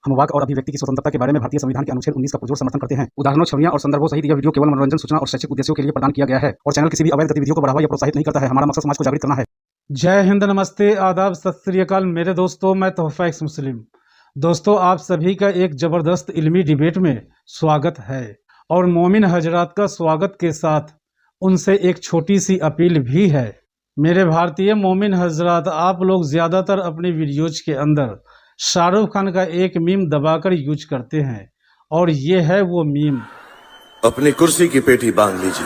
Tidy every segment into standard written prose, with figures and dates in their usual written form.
हम वाक और अभिव्यक्ति की स्वतंत्रता के बारे में भारतीय संविधान के अनुच्छेद 19 का पुरजोर समर्थन करते हैं। उदाहरणों, छवियां और संदर्भों सहित यह वीडियो केवल मनोरंजन, सूचना और शैक्षिक उद्देश्यों के लिए प्रदान किया गया है और चैनल किसी भी अवैध गतिविधियों को बढ़ावा या प्रोत्साहित नहीं करता है। हमारा मकसद समाज को जागृत करना है। जय हिंद, नमस्ते, आदाब, सत श्री अकाल मेरे दोस्तों। मैं तोहफा एक्स मुस्लिम। दोस्तों, आप सभी का एक जबरदस्त इल्मी डिबेट में स्वागत है और मोमिन हजरात का स्वागत के साथ उनसे एक छोटी सी अपील भी है। मेरे भारतीय मोमिन हजरात, आप लोग ज्यादातर अपने वीडियोज के अंदर शाहरुख खान का एक मीम दबाकर यूज करते हैं और ये है वो मीम। अपनी कुर्सी की पेटी बांध लीजिए,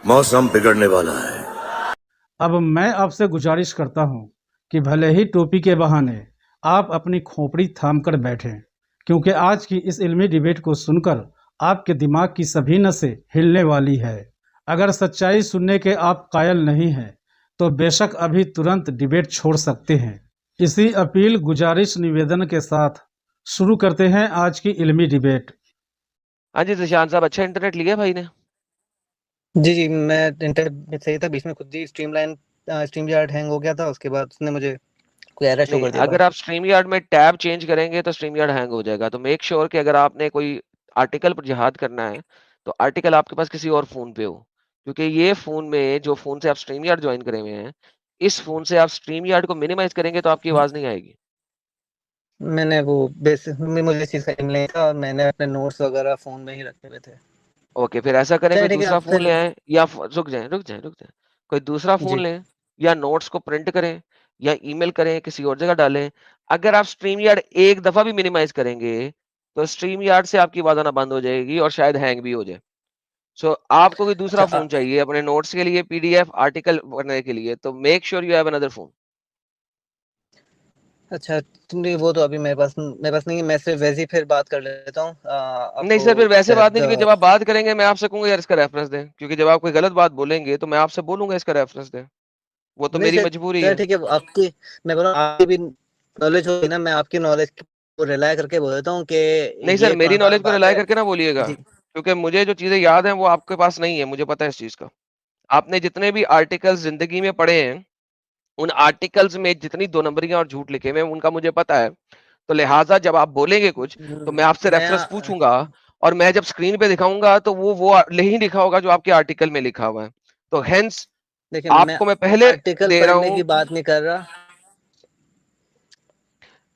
मौसम बिगड़ने वाला है। अब मैं आपसे गुजारिश करता हूं कि भले ही टोपी के बहाने आप अपनी खोपड़ी थाम कर बैठें, क्योंकि आज की इस इल्मी डिबेट को सुनकर आपके दिमाग की सभी नसें हिलने वाली है। अगर सच्चाई सुनने के आप कायल नहीं हैं तो बेशक अभी तुरंत डिबेट छोड़ सकते हैं। इसी अपील, गुजारिश, निवेदन के साथ शुरू करते हैं आज की इल्मी डिबेट। हाँ जी जिशान साहब, अच्छा इंटरनेट लिया भाई ने? जी, मैं इंटरनेट सही था, बीच में खुद ही स्ट्रीम यार्ड हैंग हो गया था, उसके बाद उसने मुझे कोई एरर शो नहीं, कर दिया अगर बाहर। आप स्ट्रीम यार्ड में टैब चेंज करेंगे तो स्ट्रीम यार्ड हैंग हो जाएगा। तो मेक श्योर कि अगर आपने कोई आर्टिकल पर जिहाद करना है तो आर्टिकल आपके पास किसी और फोन पे हो, क्योंकि ये फोन में जो फोन से आप स्ट्रीम यार्ड ज्वाइन करे हुए हैं, इस फोन से आप स्ट्रीम यार्ड को मिनिमाइज करेंगे तो आपकी आवाज नहीं आएगी। मैंने वो बेसिक में मुझे इस चीज़ का इल्म नहीं था और मैंने अपने नोट्स वगैरह फ़ोन में ही रखे हुए थे। ओके, फिर ऐसा करें, चलिए कोई ठीक है, दूसरा अब फोन ले फिर आए या रुक जाए, कोई दूसरा फोन जी। लें या नोट्स को प्रिंट करें या ईमेल करें, किसी और जगह डालें। अगर आप स्ट्रीम यार्ड एक दफा भी मिनिमाइज करेंगे तो स्ट्रीम यार्ड से आपकी आवाज आना बंद हो जाएगी और शायद हैंग भी हो जाए। सो आपको कोई दूसरा अच्छा फोन चाहिए अपने नोट्स के लिए, पीडीएफ आर्टिकल पढ़ने के लिए, तो make sure you have another phone. अच्छा, तुमने वो तो अभी मेरे पास नहीं है, मैं सिर्फ वैसे ही फिर बात कर लेता हूँ। नहीं आपको सर, फिर वैसे बात नहीं, शायद क्योंकि जब आप बात करेंगे मैं आपसे कहूंगा यार इसका रेफरेंस दें, क्योंकि जब आप कोई गलत बात बोलेंगे तो मैं आपसे बोलूंगा इसका रेफरेंस दें। वो तो नहीं मेरी सर, मजबूरी चलिए है। ठीक है, आपकी मैं बोल रहा हूँ आपकी भी नॉलेज होगी ना, मैं आपकी नॉलेज को रिलाय करके बोल देता हूँ कि नहीं सर, ये मेरी कुरान पाक नॉलेज में पर बात रिलाई है। करके ना बोलिएगा, जी, क्योंकि मुझे जो चीजें याद हैं वो आपके पास नहीं है, मुझे पता है इस चीज का। आपने जितने भी आर्टिकल्स जिंदगी में पढ़े हैं, उन आर्टिकल्स में जितनी दो नंबरियां और झूठ लिखे हुए हैं उनका मुझे पता है। तो लिहाजा जब आप बोलेंगे कुछ तो मैं आपसे रेफरेंस मैं पूछूंगा और मैं जब स्क्रीन पे दिखाऊंगा तो वो नहीं लिखा होगा जो आपके आर्टिकल में लिखा हुआ है। तो हेंस देखिए, मैं आपको मैं पहले आर्टिकल दे रहा पढ़ने हूं। की बात नहीं कर रहा।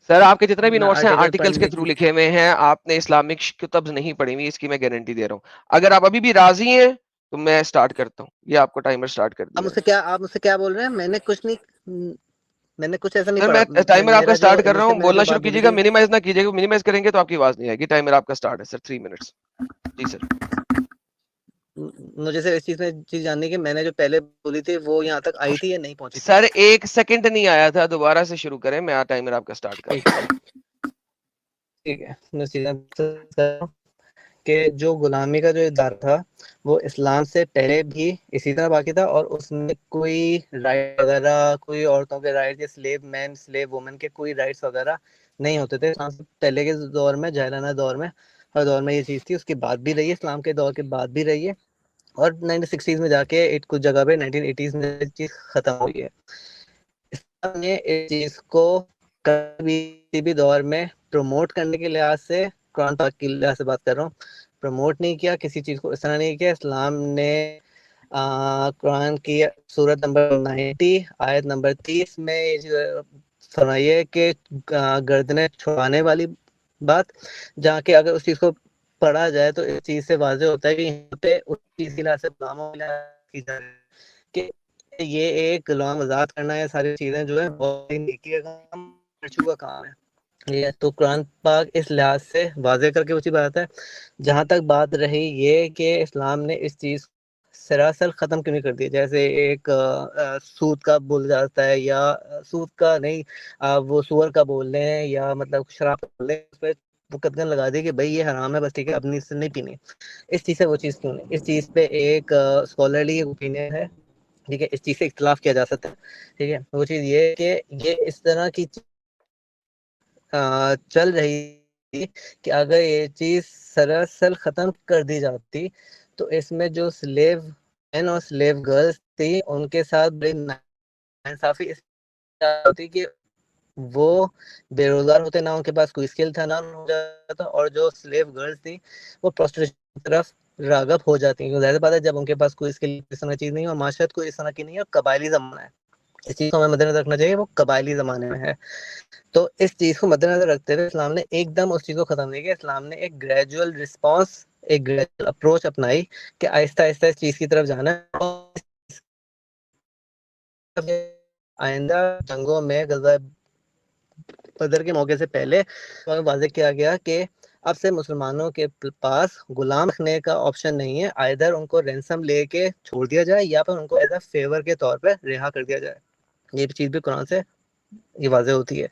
सर, आपके जितने भी मैं नोट्स हैं आर्टिकल आर्टिकल्स के पढ़ने थ्रू की लिखे हुए हैं, आपने इस्लामिक किताब नहीं पढ़ी हुई, इसकी मैं गारंटी दे रहा हूँ। अगर आप अभी भी राजी हैं तो मैं स्टार्ट करता हूँ। ये आपको टाइमर स्टार्ट कर दिया है। आप मुझसे क्या बोल रहे हैं? मैंने कुछ ऐसा नहीं सर, पढ़ा। मैं टाइमर आपका मेरा जो स्टार्ट कर रहा इनिशियल हूँ, मैंने बोलना जो शुरू बात बोली कीजिएगा। थी, मिनिमाइज ना कीजिएगा, मिनिमाइज करेंगे तो आपकी आवाज नहीं आएगी। टाइमर आपका स्टार्ट है सर, 3 मिनट्स। जी सर। मुझे सिर्फ इस चीज जाननी है कि मैंने जो पहले बोली थी वो यहाँ तक आई थी या नहीं पहुंची थी। सर, 1 सेकंड नहीं आया था, दोबारा से शुरू करें। मैं टाइमर आपका स्टार्ट कर ठीक रहा हूँ। ठीक है, मैं सीधा कि जो गुलामी का जो इदारा था वो इस्लाम से पहले भी इसी तरह बाकी था और उसमें कोई राइट वगैरह, कोई औरतों के राइट या स्लेव मैन स्लेव वुमेन के कोई राइट्स वगैरह नहीं होते थे। इस्लाम से पहले के दौर में, जाहिलाना दौर में, हर दौर में ये चीज़ थी। उसके बाद भी रही है, इस्लाम के दौर के बाद भी रही है और 1960s में जाके कुछ जगह पे 1980s में ये चीज़ खत्म हुई है। इस्लाम ने इस चीज़ को कभी किसी भी दौर में प्रमोट करने के लिहाज से, कुरान पाक की लिहाज से बात कर रहा हूँ, प्रमोट नहीं किया किसी चीज़ को, इस तरह नहीं किया। इस्लाम ने कुरान की सूरत नंबर 90 आयत नंबर 30 में ये चीज़ फरमाई है कि गर्दनें छुड़ाने वाली बात, जहाँ के अगर उस चीज़ को पढ़ा जाए तो इस चीज़ से वाज़ेह होता है कि यहाँ पे उस चीज़ के लिहाज से गुलामों के लिहाज की जा रही है कि ये एक गुलाम आज़ाद करना है। सारी चीज़ें जो है बहुत ही नेकी का काम, वर्चू का काम है। ये तो कुरान पाक इस लिहाज से वाज़ेह करके उसी बात है। जहाँ तक बात रही ये कि इस्लाम ने इस चीज़ सरासर ख़त्म क्यों नहीं कर दी, जैसे एक सूद का बोला जाता है या सूद का नहीं, वो सूअर का बोल रहे हैं या मतलब शराब का बोल रहे हैं, उस पे मुकद्दमा लगा दी कि भाई ये हराम है, बस ठीक है, अपनी इससे नहीं पीनी। इस चीज़ से वो चीज़ क्यों नहीं? इस चीज़ पे एक स्कॉलरली ओपिनियन है, ठीक है, इस चीज़ से इख्तिलाफ किया जा सकता है, ठीक है। वो चीज़ ये है कि ये इस तरह की चल रही थी कि अगर ये चीज़ सरासर ख़त्म कर दी जाती तो इसमें जो स्लेव मैन और स्लेव गर्ल्स थी उनके साथ बड़ी नाइंसाफ़ी इस होती कि वो बेरोजगार होते, ना उनके पास कोई स्किल था, ना हो जाता, और जो स्लेव गर्ल्स थी वो प्रोस्टिट्यूशन की तरफ रागब हो जाती है। जाहिर बात है जब उनके पास कोई स्किल इस तरह चीज नहीं है और माशरत कोई इस तरह की नहीं है और कबायली जमाना है, इस चीज को हमें मद्देनजर रखना चाहिए, वो कबायली जमाने में है। तो इस चीज को मद्देनजर रखते हुए इस्लाम ने एकदम उस चीज को खत्म नहीं किया। इस्लाम ने एक ग्रेजुअल रिस्पॉन्स, एक ग्रेजुअल अप्रोच अपनाई कि आहिस्ता आहिस्ता इस चीज की तरफ जाना है। और आइंदा जंगों में गज़वा बदर के मौके से पहले वाज़ेह किया गया कि अब से मुसलमानों के पास गुलाम रखने का ऑप्शन नहीं है, आइदर उनको रैंसम लेके छोड़ दिया जाए या फिर उनको एज अ फेवर के तौर पर रिहा कर दिया जाए। ये चीज़ भी कुरान से ये वाज़ेह होती है।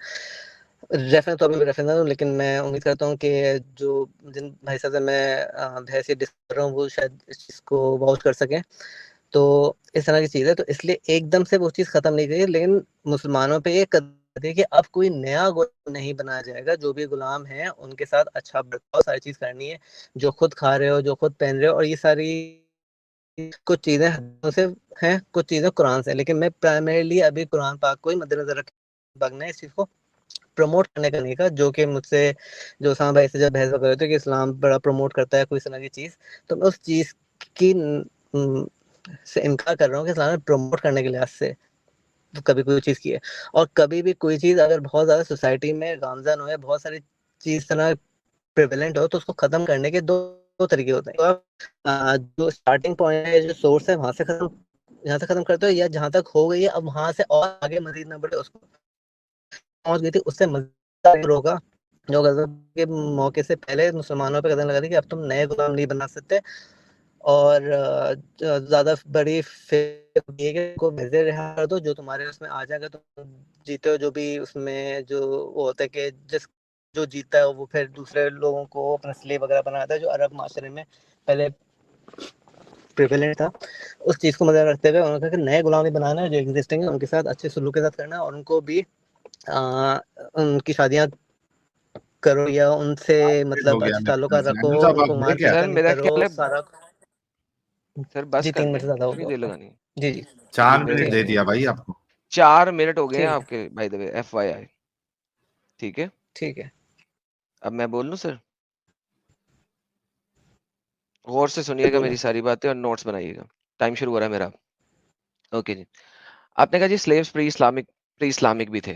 रेफरेंस तो अभी रेफरेंस है, लेकिन मैं उम्मीद करता हूँ कि जो जिन भाई साहब से मैं बहस डिस्कस कर रहा हूँ वो शायद इस चीज़ को वाउच कर सकें। तो इस तरह की चीज़ है, तो इसलिए एकदम से वो चीज़ खत्म नहीं करी, लेकिन मुसलमानों पे ये कदर कि अब कोई नया गुलाम नहीं बनाया जाएगा। जो भी गुलाम है उनके साथ अच्छा बर्ताव, सारी चीज़ करनी है, जो खुद खा रहे हो, जो खुद पहन रहे हो, और ये सारी कुछ चीज़ें हदीसों से हैं, कुछ चीज़ें कुरान से, लेकिन मैं प्राइमरीली अभी कुरान पाक को ही मद्देनजर रख भागना है इस चीज़ को प्रमोट करने का नहीं कहा, जो कि मुझसे जो उसामा भाई से जब बहस कर रहे थे कि इस्लाम बड़ा प्रमोट करता है कोई इस तरह की चीज़, तो मैं उस चीज़ की से इनकार कर रहा हूँ कि इस्लाम ने प्रमोट करने के लिहाज से तो कभी कोई चीज़ की है। और कभी भी कोई चीज़ अगर बहुत ज़्यादा सोसाइटी में गामज़न हो या बहुत सारी चीज़ तरह प्रेवलेंट हो, तो उसको खत्म करने के दो तरीके होते हैं। तो आप जो स्टार्टिंग पॉइंट है, जो सोर्स है, वहाँ से खत्म, यहाँ से खत्म करते हो, या जहाँ तक हो गई है अब वहाँ से और आगे मजीद ना बढ़े, उसको पहुँच गई थी उससे मज़ीद रोका। जो गज़ब के मौके से पहले मुसलमानों पे कदम लगा दी कि अब तुम नए गुलाम नहीं बना सकते, और ज़्यादा बड़ी फिर ये कि को भेजे रिहा कर दो, जो तुम्हारे उसमें आ जाएगा तुम जीते हो, जो भी उसमें जो वो होता है कि जिस जो जीता है वो फिर दूसरे लोगों को अपना स्लेव वगैरह बनाता है, जो अरब माशरे में पहले प्रिवेलेंट था। उस चीज़ को मद्देनजर रखते हुए उन्होंने कहा कि नए गुलाम नहीं बनाना है, जो एग्जिस्टिंग है उनके साथ अच्छे सलूक के साथ करना है, और उनको भी उनकी शादियाँ करो या उनसे हो मतलब गया अच्छे मेरे ख्याल ताल्लुकात से। रखो, आनंद साहब आप उनको हुए मार क्या? सर पीटन मेरा करो, ख्याल है सारा सर बस जी कर 3 मिनट दें, से ज़्यादा हो कितनी गया देर आपका। लगानी है? जी, जी। 4 कितनी देर मिनट ठीक दे है, लगानी है? दिया भाई आपको। 4 मिनट हो गए हैं ठीक है, आपके, बाय द वे, एफवाईआई। ठीक है, ठीक है। अब मैं बोल लूं सर? गौर से सुनिएगा बोलें। मेरी सारी बातें और नोट्स बनाइएगा। टाइम शुरू हो रहा है मेरा। ओके जी। आपने कहा जी स्लेव्स प्री इस्लामिक भी थे,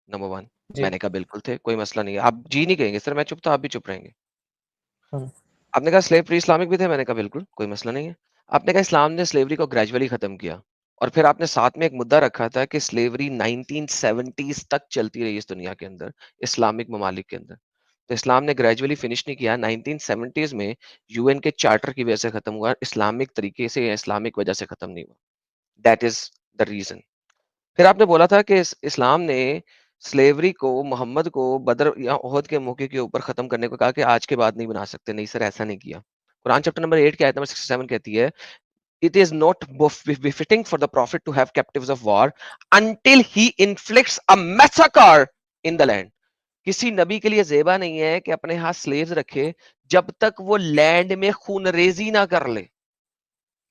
नंबर 1। जी। मैंने कहा बिल्कुल थे, कोई मसला नहीं है। आप जी नहीं कहेंगे सर, मैं चुप था, आप भी चुप रहेंगे। हुँ, आपने कहा स्लेव प्री इस्लामिक भी थे, मैंने कहा बिल्कुल, कोई मसला नहीं है। आपने कहा इस्लाम ने स्लेवरी को ग्रेजुअली खत्म किया, और फिर आपने साथ में एक मुद्दा रखा था कि स्लेवरी 1970s तक चलती रही इस दुनिया के अंदर, इस्लामिक ममालिक के अंदर। तो इस्लाम ने ग्रेजुअली फिनिश नहीं किया, 1970s में यूएन के चार्टर की वजह से खत्म हुआ, इस्लामिक तरीके से या इस्लामिक वजह से खत्म नहीं हुआ। That is the reason. फिर आपने बोला था कि इस्लाम ने स्लेवरी को, मोहम्मद को बदर या ओहद के मौके के ऊपर खत्म करने को कहा कि आज के बाद नहीं बना सकते। नहीं सर, ऐसा नहीं किया। कुरान चैप्टर नंबर 8 की आयत नंबर 67 कहती है, it is not befitting for the prophet to have captives of war until he inflicts a massacre in the land। किसी नबी के लिए जेबा नहीं है कि अपने हाथ स्लेव्स रखे जब तक वो लैंड में खूनरेजी ना कर ले।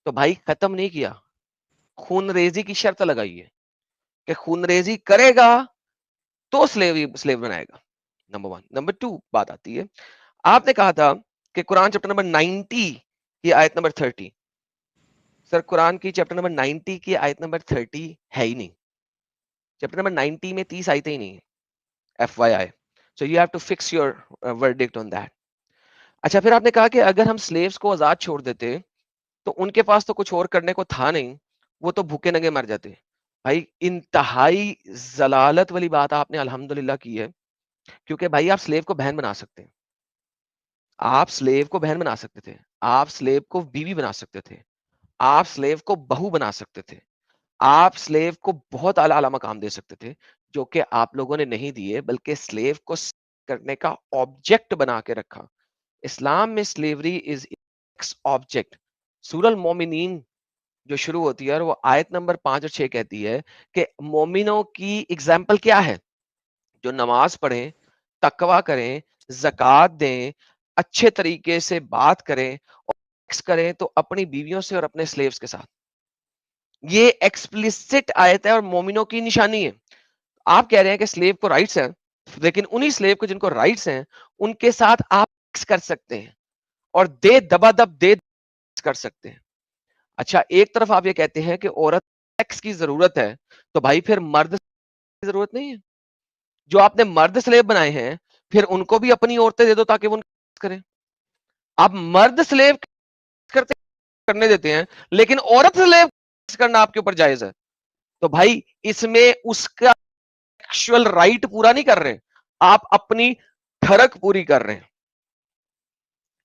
तो भाई खत्म नहीं किया, खूनरेजी की शर्त लगाई है कि खूनरेजी करेगा तो स्लेव बनाएगा। नंबर 1। नंबर 2 बात आती है, आपने कहा था कि कुरान चैप्टर नंबर 90 की आयत नंबर 30। सर कुरान की चैप्टर नंबर 90 की आयत नंबर 30 है ही नहीं। चैप्टर नंबर 90 में 30 आयतें ही नहीं है, FYI. So you have to fix your verdict on that. अच्छा, फिर आपने कहा कि अगर हम स्लेव्स को आजाद छोड़ देते तो उनके पास तो कुछ और करने को था नहीं, वो तो भूखे नंगे मर जाते। भाई इंतहाई जलालत वाली बात आपने अल्हम्दुलिल्लाह की है, क्योंकि भाई आप स्लेव को बहन बना सकते हैं, आप स्लेव को बहन बना सकते थे, आप स्लेव को बीवी बना सकते थे, आप स्लेव को बहू बना सकते थे, आप स्लेव को बहुत आला आला मकाम दे सकते थे, जो कि आप लोगों ने नहीं दिए, बल्कि स्लेव को करने का ऑब्जेक्ट बना के रखा। इस्लाम में स्लेवरी इज ऑब्जेक्ट। सूरह मोमिनीन जो शुरू होती है और वो आयत नंबर 5 और 6 कहती है कि मोमिनों की एग्जाम्पल क्या है, जो नमाज पढ़ें, तकवा करें, ज़कात दें, अच्छे तरीके से बात करें और सेक्स करें तो अपनी बीवियों से और अपने स्लेव्स के साथ। ये एक्सप्लिसिट आयत है और मोमिनों की निशानी है। आप कह रहे हैं कि स्लेव को राइट्स हैं, लेकिन उन्हीं स्लेव को जिनको राइट्स हैं उनके साथ आप कर सकते हैं और दे दबादब दे कर सकते हैं। अच्छा, एक तरफ आप ये कहते हैं कि औरत सेक्स की जरूरत है, तो भाई फिर मर्द की जरूरत नहीं है। जो आपने मर्द स्लेव बनाए हैं, फिर उनको भी अपनी औरतें दे दो ताकि वो करें। आप मर्द स्लेव करते करने देते हैं, लेकिन औरत स्लेव करना आपके ऊपर जायज है। तो भाई इसमें उसका एक्चुअल राइट पूरा नहीं कर रहे, आप अपनी ठरक पूरी कर रहे हैं।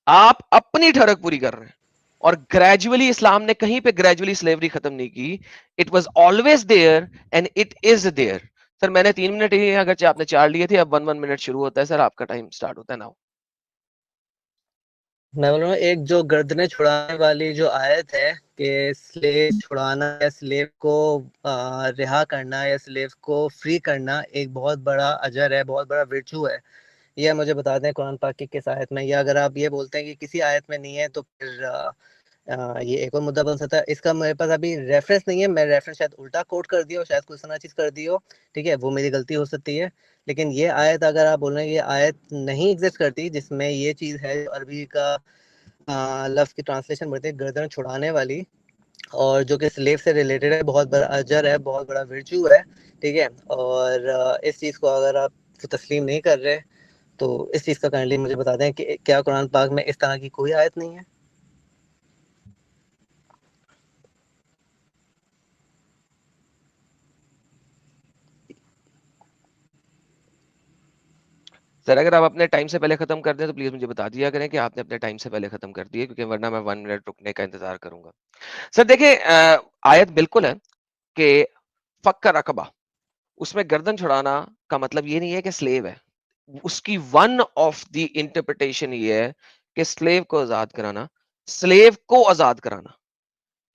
आप अपनी ठरक पूरी कर रहे हैं। और ग्रेजुअली इस्लाम ने कहीं पे ग्रेजुअली स्लेवरी खत्म नहीं की। It was always there and it is there. Sir मैंने 3 मिनट ही अगर आपने 4 लिए थे, अब 1 मिनट शुरू होता है सर, आपका टाइम स्टार्ट होता है नाउ। मैं बोल रहा हूँ एक जो गर्दनें छुड़ाने वाली जो आयत है कि स्लेव छुड़ाना या स्लेव को रिहा करना या स्लेव को फ्री करना एक बहुत बड़ा अजर है, बहुत बड़ा विर्चू है, यह मुझे बता दें कुरान पाक की किस आयत में। या अगर आप ये बोलते हैं कि किसी आयत में नहीं है तो फिर ये एक और मुद्दा बन सकता है। इसका मेरे पास अभी रेफरेंस नहीं है, मैं रेफरेंस शायद उल्टा कोट कर दिया हो, शायद कुछ ना चीज़ कर दी हो, ठीक है, वो मेरी गलती हो सकती है। लेकिन ये आयत अगर आप बोल रहे हैं ये आयत नहीं एग्जिस्ट करती जिसमें ये चीज़ है, अरबी का लफ्ज़ की ट्रांसलेशन बढ़ती है गर्दन छुड़ाने वाली, और जो कि स्लेव से रिलेटेड है, बहुत बड़ा अजर है, बहुत बड़ा विर्चू है, ठीक है। और इस चीज़ को अगर आप तस्लीम नहीं कर रहे तो इस चीज़ का काइंडली मुझे बता दें कि क्या कुरान पाक में इस तरह की कोई आयत नहीं है। सर अगर आप अपने टाइम से पहले खत्म कर दें तो प्लीज मुझे बता दिया करें कि आपने अपने टाइम से पहले खत्म कर दिए, क्योंकि वरना मैं 1 मिनट रुकने का इंतजार करूंगा। सर देखिए, आयत बिल्कुल है कि फक्का रकबा, उसमें गर्दन छुड़ाना का मतलब ये नहीं है कि स्लेव है। उसकी वन ऑफ द इंटरप्रिटेशन ये है कि स्लेव को आजाद कराना, स्लेव को आजाद कराना,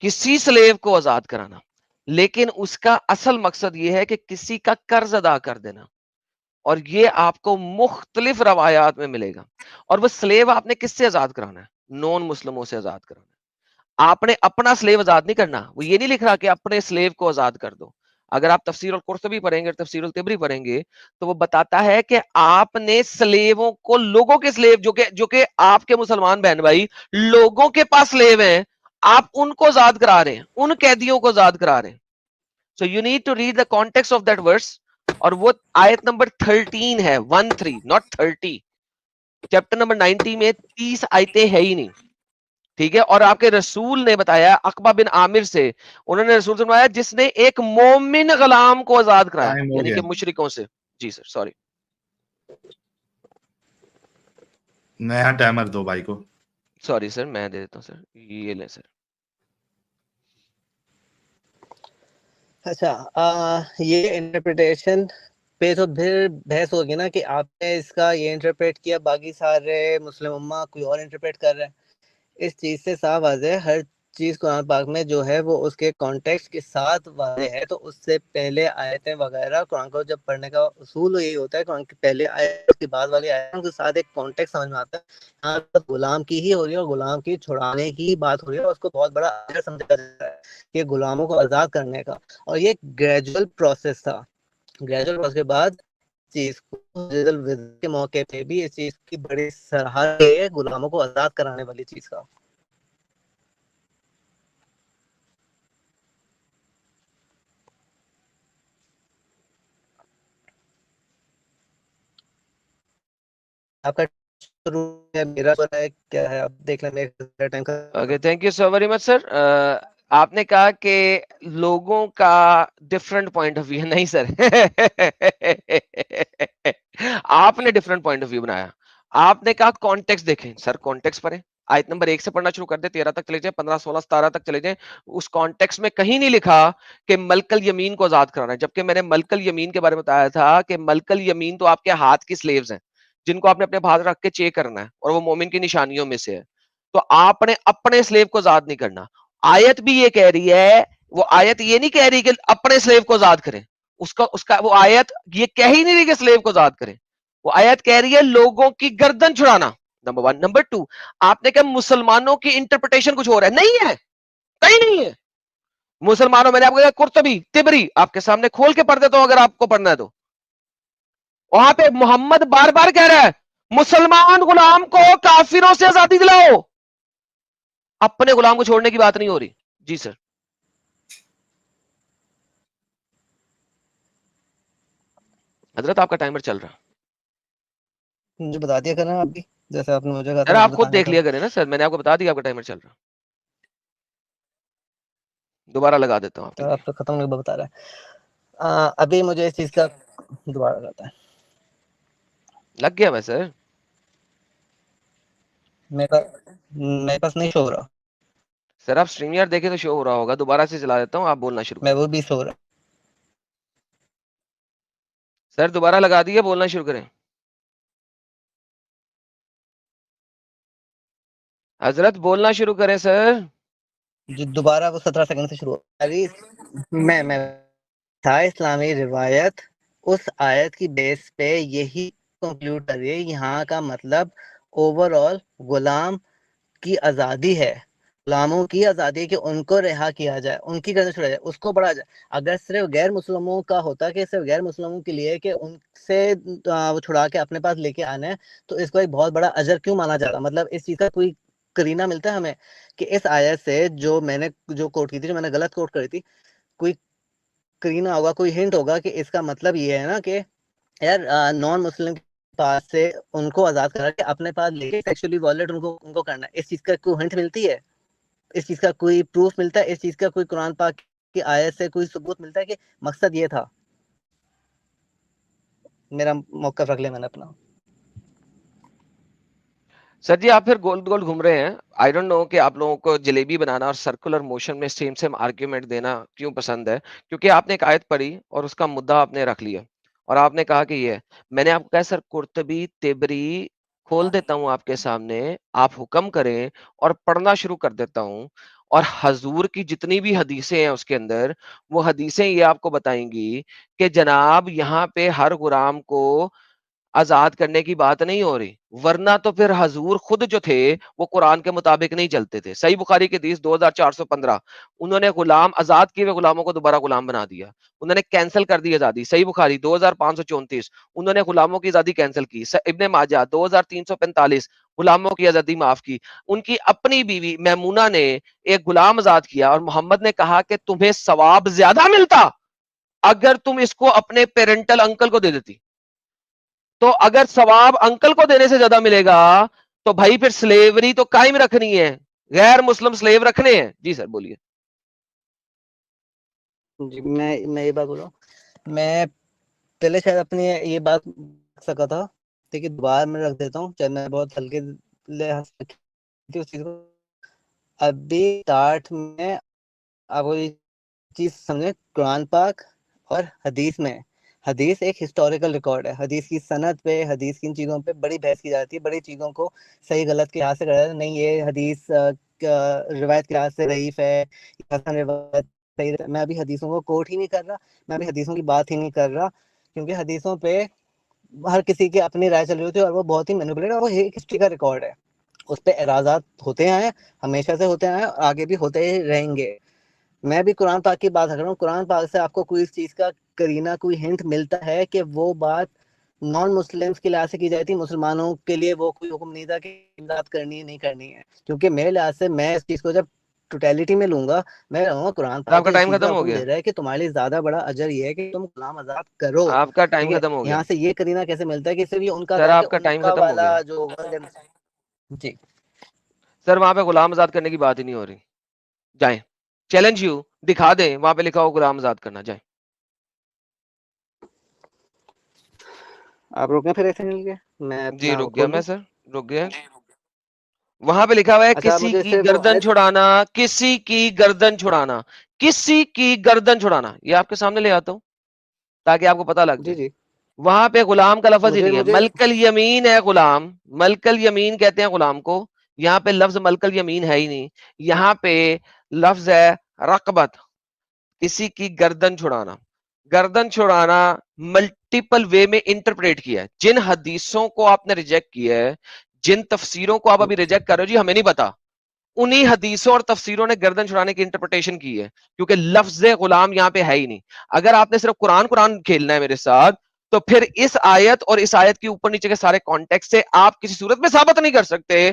किसी स्लेव को आजाद कराना, लेकिन उसका असल मकसद ये है कि किसी का कर्ज अदा कर देना। और ये आपको मुख्तलिफ रवायात में मिलेगा। और वो स्लेव आपने किससे आजाद कराना है? नॉन मुस्लिमों से आजाद कराना है। आपने अपना स्लेव आजाद नहीं करना। वो ये नहीं लिख रहा कि अपने स्लेव को आजाद कर दो। अगर आप तफसीर अल कुर्तुबी पढ़ेंगे, तफसीर अल तिबरी पढ़ेंगे, तो वो बताता है कि आपने स्लेवों को, लोगों के स्लेव जो कि आपके मुसलमान बहन भाई लोगों के पास स्लेव हैं, आप उनको आजाद करा रहे हैं, उन कैदियों को आजाद करा रहे हैं। So you need to read the context of that verse. और वो आयत नंबर 13 है, 13 नॉट 30। चैप्टर नंबर 90 में 30 आयतें है ही नहीं, ठीक है। और आपके रसूल ने बताया अकबा बिन आमिर से, उन्होंने रसूल से बताया जिसने एक मोमिन गुलाम को आजाद कराया, टाइम हो यानी कि गया। मुशरिकों से। जी सर, सॉरी। नया टाइमर दो भाई को। सॉरी सर, मैं दे देता हूँ सर, ये ले सर। अच्छा, ये इंटरप्रिटेशन पे तो फिर बहस होगी ना कि आपने इसका ये इंटरप्रेट किया, बाकी सारे मुस्लिम उम्मा कोई और इंटरप्रेट कर रहे हैं। इस चीज़ से साफ वाज़ेह है, हर चीज़ कुरान पाक में जो है वो उसके कॉन्टेक्स्ट के साथ वाज़ेह है। तो उससे पहले आयतें वगैरह कुरान को जब पढ़ने का उसूल यही होता है, कुरान की पहले आयत के बाद वाली आयतों के साथ एक कॉन्टेक्स्ट समझ में आता है। यहाँ पर गुलाम की ही हो रही है और गुलाम की छुड़ाने की बात हो रही है, और उसको बहुत बड़ा अजर समझा जाता है कि गुलामों को आज़ाद करने का। और ये ग्रेजुअल प्रोसेस था। ग्रेजुअल प्रोसेस के बाद चीज को के मौके पे भी इस चीज की बड़ी सराहना है, गुलामों को आजाद कराने वाली चीज का। आपका मेरा है क्या है, आप देख लें, मेरा टाइम का। Okay, thank you so very much sir. आपने कहा कि लोगों का डिफरेंट पॉइंट ऑफ व्यू है। नहीं सर आपने डिफरेंट पॉइंट ऑफ व्यू बनाया। आपने कहा कॉन्टेक्स्ट देखें। सर कॉन्टेक्स्ट पढ़ें, आयत नंबर 1 से पढ़ना शुरू कर दे, 13 तक चले जाए, 15, 16, 17 तक चले जाए। उस कॉन्टेक्स्ट में कहीं नहीं लिखा कि मलकल यमीन को आजाद कराना है, जबकि मैंने मलकल यमीन के बारे में बताया था कि मलकल यमीन तो आपके हाथ की स्लेव्स हैं जिनको आपने अपने हाथ रख के चेक करना है, और वो मोमिन की निशानियों में से है। तो आपने अपने स्लेव को आजाद नहीं करना। आयत भी ये कह रही है, वो आयत ये नहीं कह रही कि अपने स्लेव को आजाद करें। उसका उसका वो आयत ये कह ही नहीं रही कि स्लेव को आजाद करें। वो आयत कह रही है लोगों की गर्दन छुड़ाना, नंबर 1। नंबर 2, आपने कहा मुसलमानों की इंटरप्रिटेशन कुछ हो रहा है। नहीं है, कहीं नहीं है। मुसलमानों, मैंने आपको कहा कुर्तबी तिबरी आपके सामने खोल के पढ़ देता हूं अगर आपको पढ़ना है तो। वहां पे मोहम्मद बार बार कह रहा है मुसलमान गुलाम को काफिरों से आजादी दिलाओ, अपने गुलाम को छोड़ने की बात नहीं हो रही। जी सर। हजरत आपका टाइमर चल रहा। मुझे बता दिया करना अभी, जैसे आपने मुझे कहा था सर मुझे आप खुद बताने देख का। लिया करें ना सर, मैंने आपको बता दिया आपका टाइमर चल रहा। दोबारा लगा देता हूं आपके तो लिए। आप तो खत्म नहीं बता रहा है। अभी मुझे इस चीज का दोबारा लगाता है। लग गया मैं सर। मेरे पास नहीं शो हो रहा। सर आप स्ट्रीम यार देखे तो शो हो रहा होगा, दोबारा से चला देता हूं, आप बोलना शुरू मैं करें। वो भी शो हो रहा। सर दोबारा लगा दिया, बोलना शुरू करें। हजरत बोलना शुरू करें सर। जो दोबारा वो 17 सेकंड से शुरू हो। अरे मैं था इस्लामी रिवायत उस आयत की बेस पे यही कंक्लूड कर रही है, यहाँ का मतलब ओवरऑल गुलाम की आज़ादी है, गुलामों की आज़ादी है कि उनको रिहा किया जाए, उनकी गर्दन छुड़ाई जाए, उसको बढ़ा जाए। अगर सिर्फ गैर मुस्लिमों का होता कि सिर्फ गैर मुस्लिमों के लिए कि उनसे वो छुड़ा के अपने पास लेके आना है, तो इसको एक बहुत बड़ा अजर क्यों माना जाता? मतलब इस चीज़ का कोई करीना मिलता है हमें कि इस आयत से जो मैंने जो कोट की थी, जो मैंने गलत कोट करी थी, कोई करीना होगा, कोई हिंट होगा कि इसका मतलब ये है ना कि यार नॉन मुस्लिम के पास से उनको आजाद करा के अपने पास लेके सेक्सुअली वॉयलेट उनको उनको करना है। इस चीज का कोई हिंट मिलती है? इस चीज का कोई प्रूफ मिलता है? इस चीज का कोई कुरान पाक की आयत से कोई सबूत मिलता है कि मकसद ये था? मेरा मौका रख लिया मैंने अपना। सर जी आप फिर गोल गोल घूम रहे हैं। आई डोंट नो कि आप लोगों को जलेबी बनाना और सर्कुलर मोशन में सेम सेम आर्ग्यूमेंट देना क्यों पसंद है, क्योंकि आपने एक आयत पढ़ी और उसका मुद्दा आपने रख लिया और आपने कहा कि ये है। मैंने आपको कहा सर कुर्तबी तिबरी खोल देता हूं आपके सामने, आप हुक्म करें और पढ़ना शुरू कर देता हूं, और हजूर की जितनी भी हदीसें हैं उसके अंदर, वो हदीसें ये आपको बताएंगी कि जनाब यहाँ पे हर गुलाम को आजाद करने की बात नहीं हो रही, वरना तो फिर हजूर खुद जो थे वो कुरान के मुताबिक नहीं चलते थे। सही बुखारी की हदीस 2415, उन्होंने गुलाम आजाद किए हुए गुलामों को दोबारा गुलाम बना दिया, उन्होंने कैंसिल कर दी आजादी। सही बुखारी 2534, उन्होंने गुलामों की आजादी कैंसिल की। इब्ने माजा 2345, गुलामों की आजादी माफ की। उनकी अपनी बीवी मैमूना ने एक गुलाम आजाद किया और मोहम्मद ने कहा कि तुम्हें सवाब ज्यादा मिलता अगर तुम इसको अपने पेरेंटल अंकल को दे देती। तो अगर सवाब अंकल को देने से ज्यादा मिलेगा तो भाई फिर स्लेवरी तो कायम रखनी है, गैर मुस्लिम स्लेव रखने हैं। जी सर बोलिए। जी मैं ये बात बोल रहा हूँ। मैं पहले शायद अपनी ये बात सका था, लेकिन दोबारा मैं रख देता हूँ, चाहे मैं बहुत हल्के लिहाज से थी उस चीज को। अभी स्टार्ट में आपको ये चीज समझे, कुरान पाक और हदीस में, हदीस एक हिस्टोरिकल रिकॉर्ड है। हदीस की सनद पे, हदीस की इन चीज़ों पे बड़ी बहस की जाती है, बड़ी चीज़ों को सही गलत के लिहाज से करा जाता है। नहीं ये हदीस रिवायत के लिहाज से रईफ है, हसन रिवायत सही है। मैं अभी हदीसों को कोट ही नहीं कर रहा, मैं अभी हदीसों की बात ही नहीं कर रहा, क्योंकि हदीसों पे हर किसी की अपनी राय चल रही होती है और वो बहुत ही मैनिपुलेटेड और वो एक हिस्ट्री का रिकॉर्ड है। उस पर एराजात होते आए, हमेशा से होते आए, आगे भी होते ही रहेंगे। मैं भी कुरान पाक की बात कर रहा हूँ। कुरान पाक से आपको कोई इस चीज का करीना, कोई हिंट मिलता है कि वो बात नॉन मुस्लिम्स के लिहाज से की जाती, मुसलमानों के लिए वो कोई हुक्म नहीं था कि इमदाद करनी है नहीं करनी है? क्योंकि मेरे लिहाज से मैं इस चीज को जब टोटलिटी में लूंगा, मैं कहूंगा कुरान सर पाक आपका इस टाइम चीज का खत्म हो हुक्म गया, दे रहा है कि तुम्हारे लिए ज्यादा बड़ा अजर ये है कि तुम गुलाम आजाद करो। आपका टाइम ठीक है, खत्म हो गया। यहाँ से ये करीना कैसे मिलता है कि सिर्फ ये उनका सर था कि आपका टाइम उनका खत्म हो वाला गया। जो जी। सर वहां पे गुलाम आजाद करने की बात ही नहीं हो रही। जाए चैलेंज यू, दिखा दें वहां पे लिखा हो गुलाम आजाद करना। जाए। आप रुके फिर ऐसे मिल गए, मैं जी अपना रुक गया खोल मैं दूं। सर, रुक गया। वहां पे लिखा हुआ है अच्छा, आप किसी मुझे की सिर्फ वो गर्दन आयत। छुड़ाना, किसी की गर्दन छुड़ाना, किसी की गर्दन छुड़ाना। ये आपके सामने ले आता हूं ताकि आपको पता लग जी जाए। जी। वहां पे गुलाम का लफज ही मुझे नहीं है, मुझे मलकल यमीन है गुलाम, मलकल यमीन कहते हैं गुलाम को। यहाँ पे लफ्ज मलकल यमीन है ही नहीं, यहाँ पे लफ्ज है रकबत, किसी की गर्दन छुड़ाना। गर्दन छुड़ाना मल्टीपल वे में इंटरप्रेट किया है। जिन हदीसों को आपने रिजेक्ट किया है, जिन तफसीरों को आप अभी रिजेक्ट कर रहे हो, जी हमें नहीं पता, उन्हीं हदीसों और तफसीरों ने गर्दन छुड़ाने की इंटरप्रिटेशन की है, क्योंकि लफ्ज गुलाम यहाँ पे है ही नहीं। अगर आपने सिर्फ कुरान कुरान खेलना है मेरे साथ, तो फिर इस आयत और इस आयत के ऊपर नीचे के सारे कॉन्टेक्स्ट से आप किसी सूरत में साबित नहीं कर सकते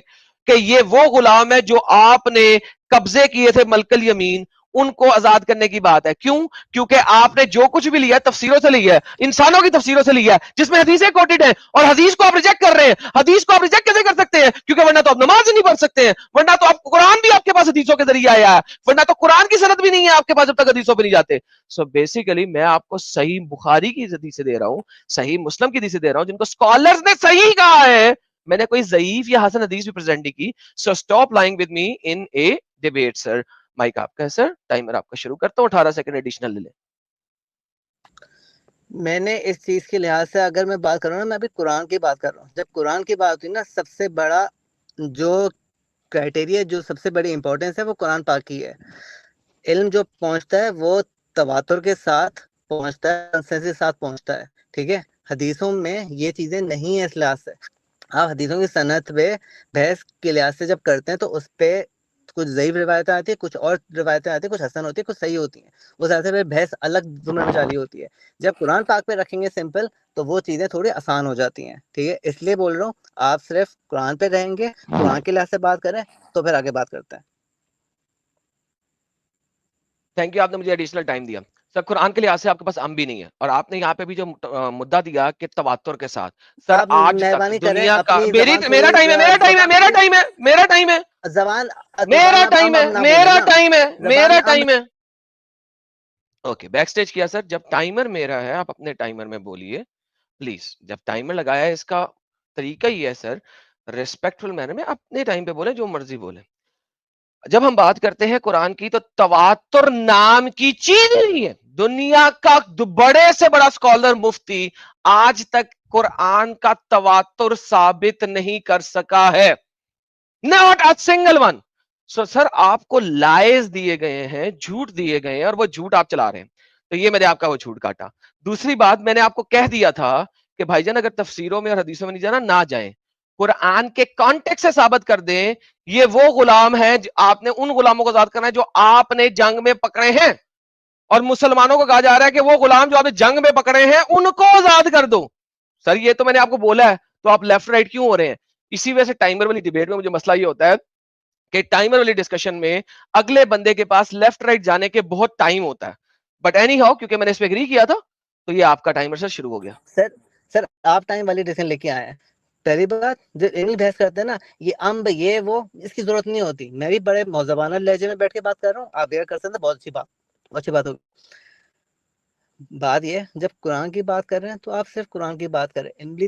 कि ये वो गुलाम है जो आपने कब्जे किए थे मलकल यमीन, उनको आजाद करने की बात है। क्यों? क्योंकि आपने जो कुछ भी लिया है तफसीरों से लिया है, इंसानों की तफसीरों से लिया है, जिसमें हदीसें कोटेड है, और हदीस को आप रिजेक्ट कर रहे हैं। हदीस को आप रिजेक्ट कैसे कर सकते हैं? क्योंकि वरना तो आप नमाज ही नहीं पढ़ सकते हैं, वरना तो आप कुरान भी आपके पास हदीसों के जरिए आया है, वरना तो कुरान की सनद भी नहीं है आपके पास जब तक हदीसों पे नहीं जाते। सो बेसिकली मैं आपको सही बुखारी की हदीसें दे रहा हूं, सही मुस्लिम की हदीसें दे रहा हूं, जिनको स्कॉलर्स ने सही कहा है, मैंने कोई ज़ईफ या हसन हदीस भी प्रेजेंट नहीं की। So stop lying with me in a debate sir. Mic आपका है सर, टाइमर आपका शुरू करता हूँ, 18 सेकंड एडिशनल ले लें। मैंने इस चीज के लिहाज से अगर मैं बात कर रहा हूँ ना, मैं अभी कुरान की बात कर रहा हूँ। जब कुरान की बात हुई ना, सबसे बड़ा जो क्राइटेरिया, जो सबसे बड़ी इंपॉर्टेंस है, वो कुरान पाक की है। इल्म जो पहुंचता है वो तवातुर के साथ पहुंचता है, कंसेंसस के साथ पहुंचता है, ठीक है। हदीसों में ये चीजें नहीं है। इस लिहाज से आप हदीसों की सनद पे बहस के लिहाज से जब करते हैं तो उस पे कुछ ज़ईफ रिवायतें आती है, कुछ और रिवायतें आती है, कुछ हसन होती है, कुछ सही होती हैं। उस हिसाब से बहस अलग जुमले में जारी होती है। जब कुरान पाक पे रखेंगे सिंपल, तो वो चीज़ें थोड़ी आसान हो जाती हैं, ठीक है। इसलिए बोल रहा हूँ, आप सिर्फ कुरान पे रहेंगे, कुरान के लिहाज से बात करें, तो फिर आगे बात करते हैं। थैंक यू, आपने मुझे एडिशनल टाइम दिया। सर कुरान के लिहाज से आपके पास अम भी नहीं है, और आपने यहाँ पे भी जो मुद्दा दिया कि तवातुर के साथ, सर आप आज तक मेहरबानी करें, दुनिया का अपनी मेरी जबान मेरा थोड़ी टाइम है, मेरा टाइम है, मेरा टाइम है, मेरा टाइम है, जबान मेरा जबान टाइम है, अब ना बोले मेरा ना, टाइम है, जबान मेरा अब टाइम है। ओके, बैक स्टेज किया सर। जब टाइमर मेरा है आप अपने टाइमर में बोलिए प्लीज। जब टाइमर लगाया है, इसका तरीका ही है सर, रिस्पेक्टफुल मैनर में अपने टाइम पे बोले, जो मर्जी बोले। जब हम बात करते हैं कुरान की, तो तवातुर नाम की चीज नहीं है। दुनिया का बड़े से बड़ा स्कॉलर मुफ्ती आज तक कुरान का तवातुर साबित नहीं कर सका है, not a single one. So sir आपको लाइज दिए गए हैं, झूठ दिए गए हैं, और वो झूठ आप चला रहे हैं। तो ये मैंने आपका वो झूठ काटा। दूसरी बात, मैंने आपको कह दिया था कि भाईजान अगर तफसीरों में और हदीसों में नहीं जाना, ना जाएं, कुरान के कॉन्टेक्स्ट से साबित कर दें ये वो गुलाम है, आपने उन गुलामों को आजाद करना है जो आपने जंग में पकड़े हैं, और मुसलमानों को कहा जा रहा है कि वो गुलाम जो आपने जंग में पकड़े हैं उनको आजाद कर दो। सर ये तो मैंने आपको बोला है, तो आप लेफ्ट राइट क्यों हो रहे हैं? इसी वजह से टाइमर वाली डिबेट में मुझे मसला ये होता है कि टाइमर वाली डिस्कशन में अगले बंदे के पास लेफ्ट राइट जाने के बहुत टाइम होता है। बट एनी हाउ, क्योंकि मैंने इस पे एग्री किया था, तो ये आपका टाइमर सर शुरू हो गया। सर आप टाइम वाली डिसीजन लेके आए हैं। पहली बात, जो इन्हीं बहस करते हैं ना, ये अम्ब ये वो, इसकी जरूरत नहीं होती। मैं भी बड़े मौजबाना लहजे में बैठ के बात कर रहा हूँ, आप भी कर सकते हैं, बहुत अच्छी बात होगी। बात ये, जब कुरान की बात कर रहे हैं तो आप सिर्फ कुरान की बात करें, इमली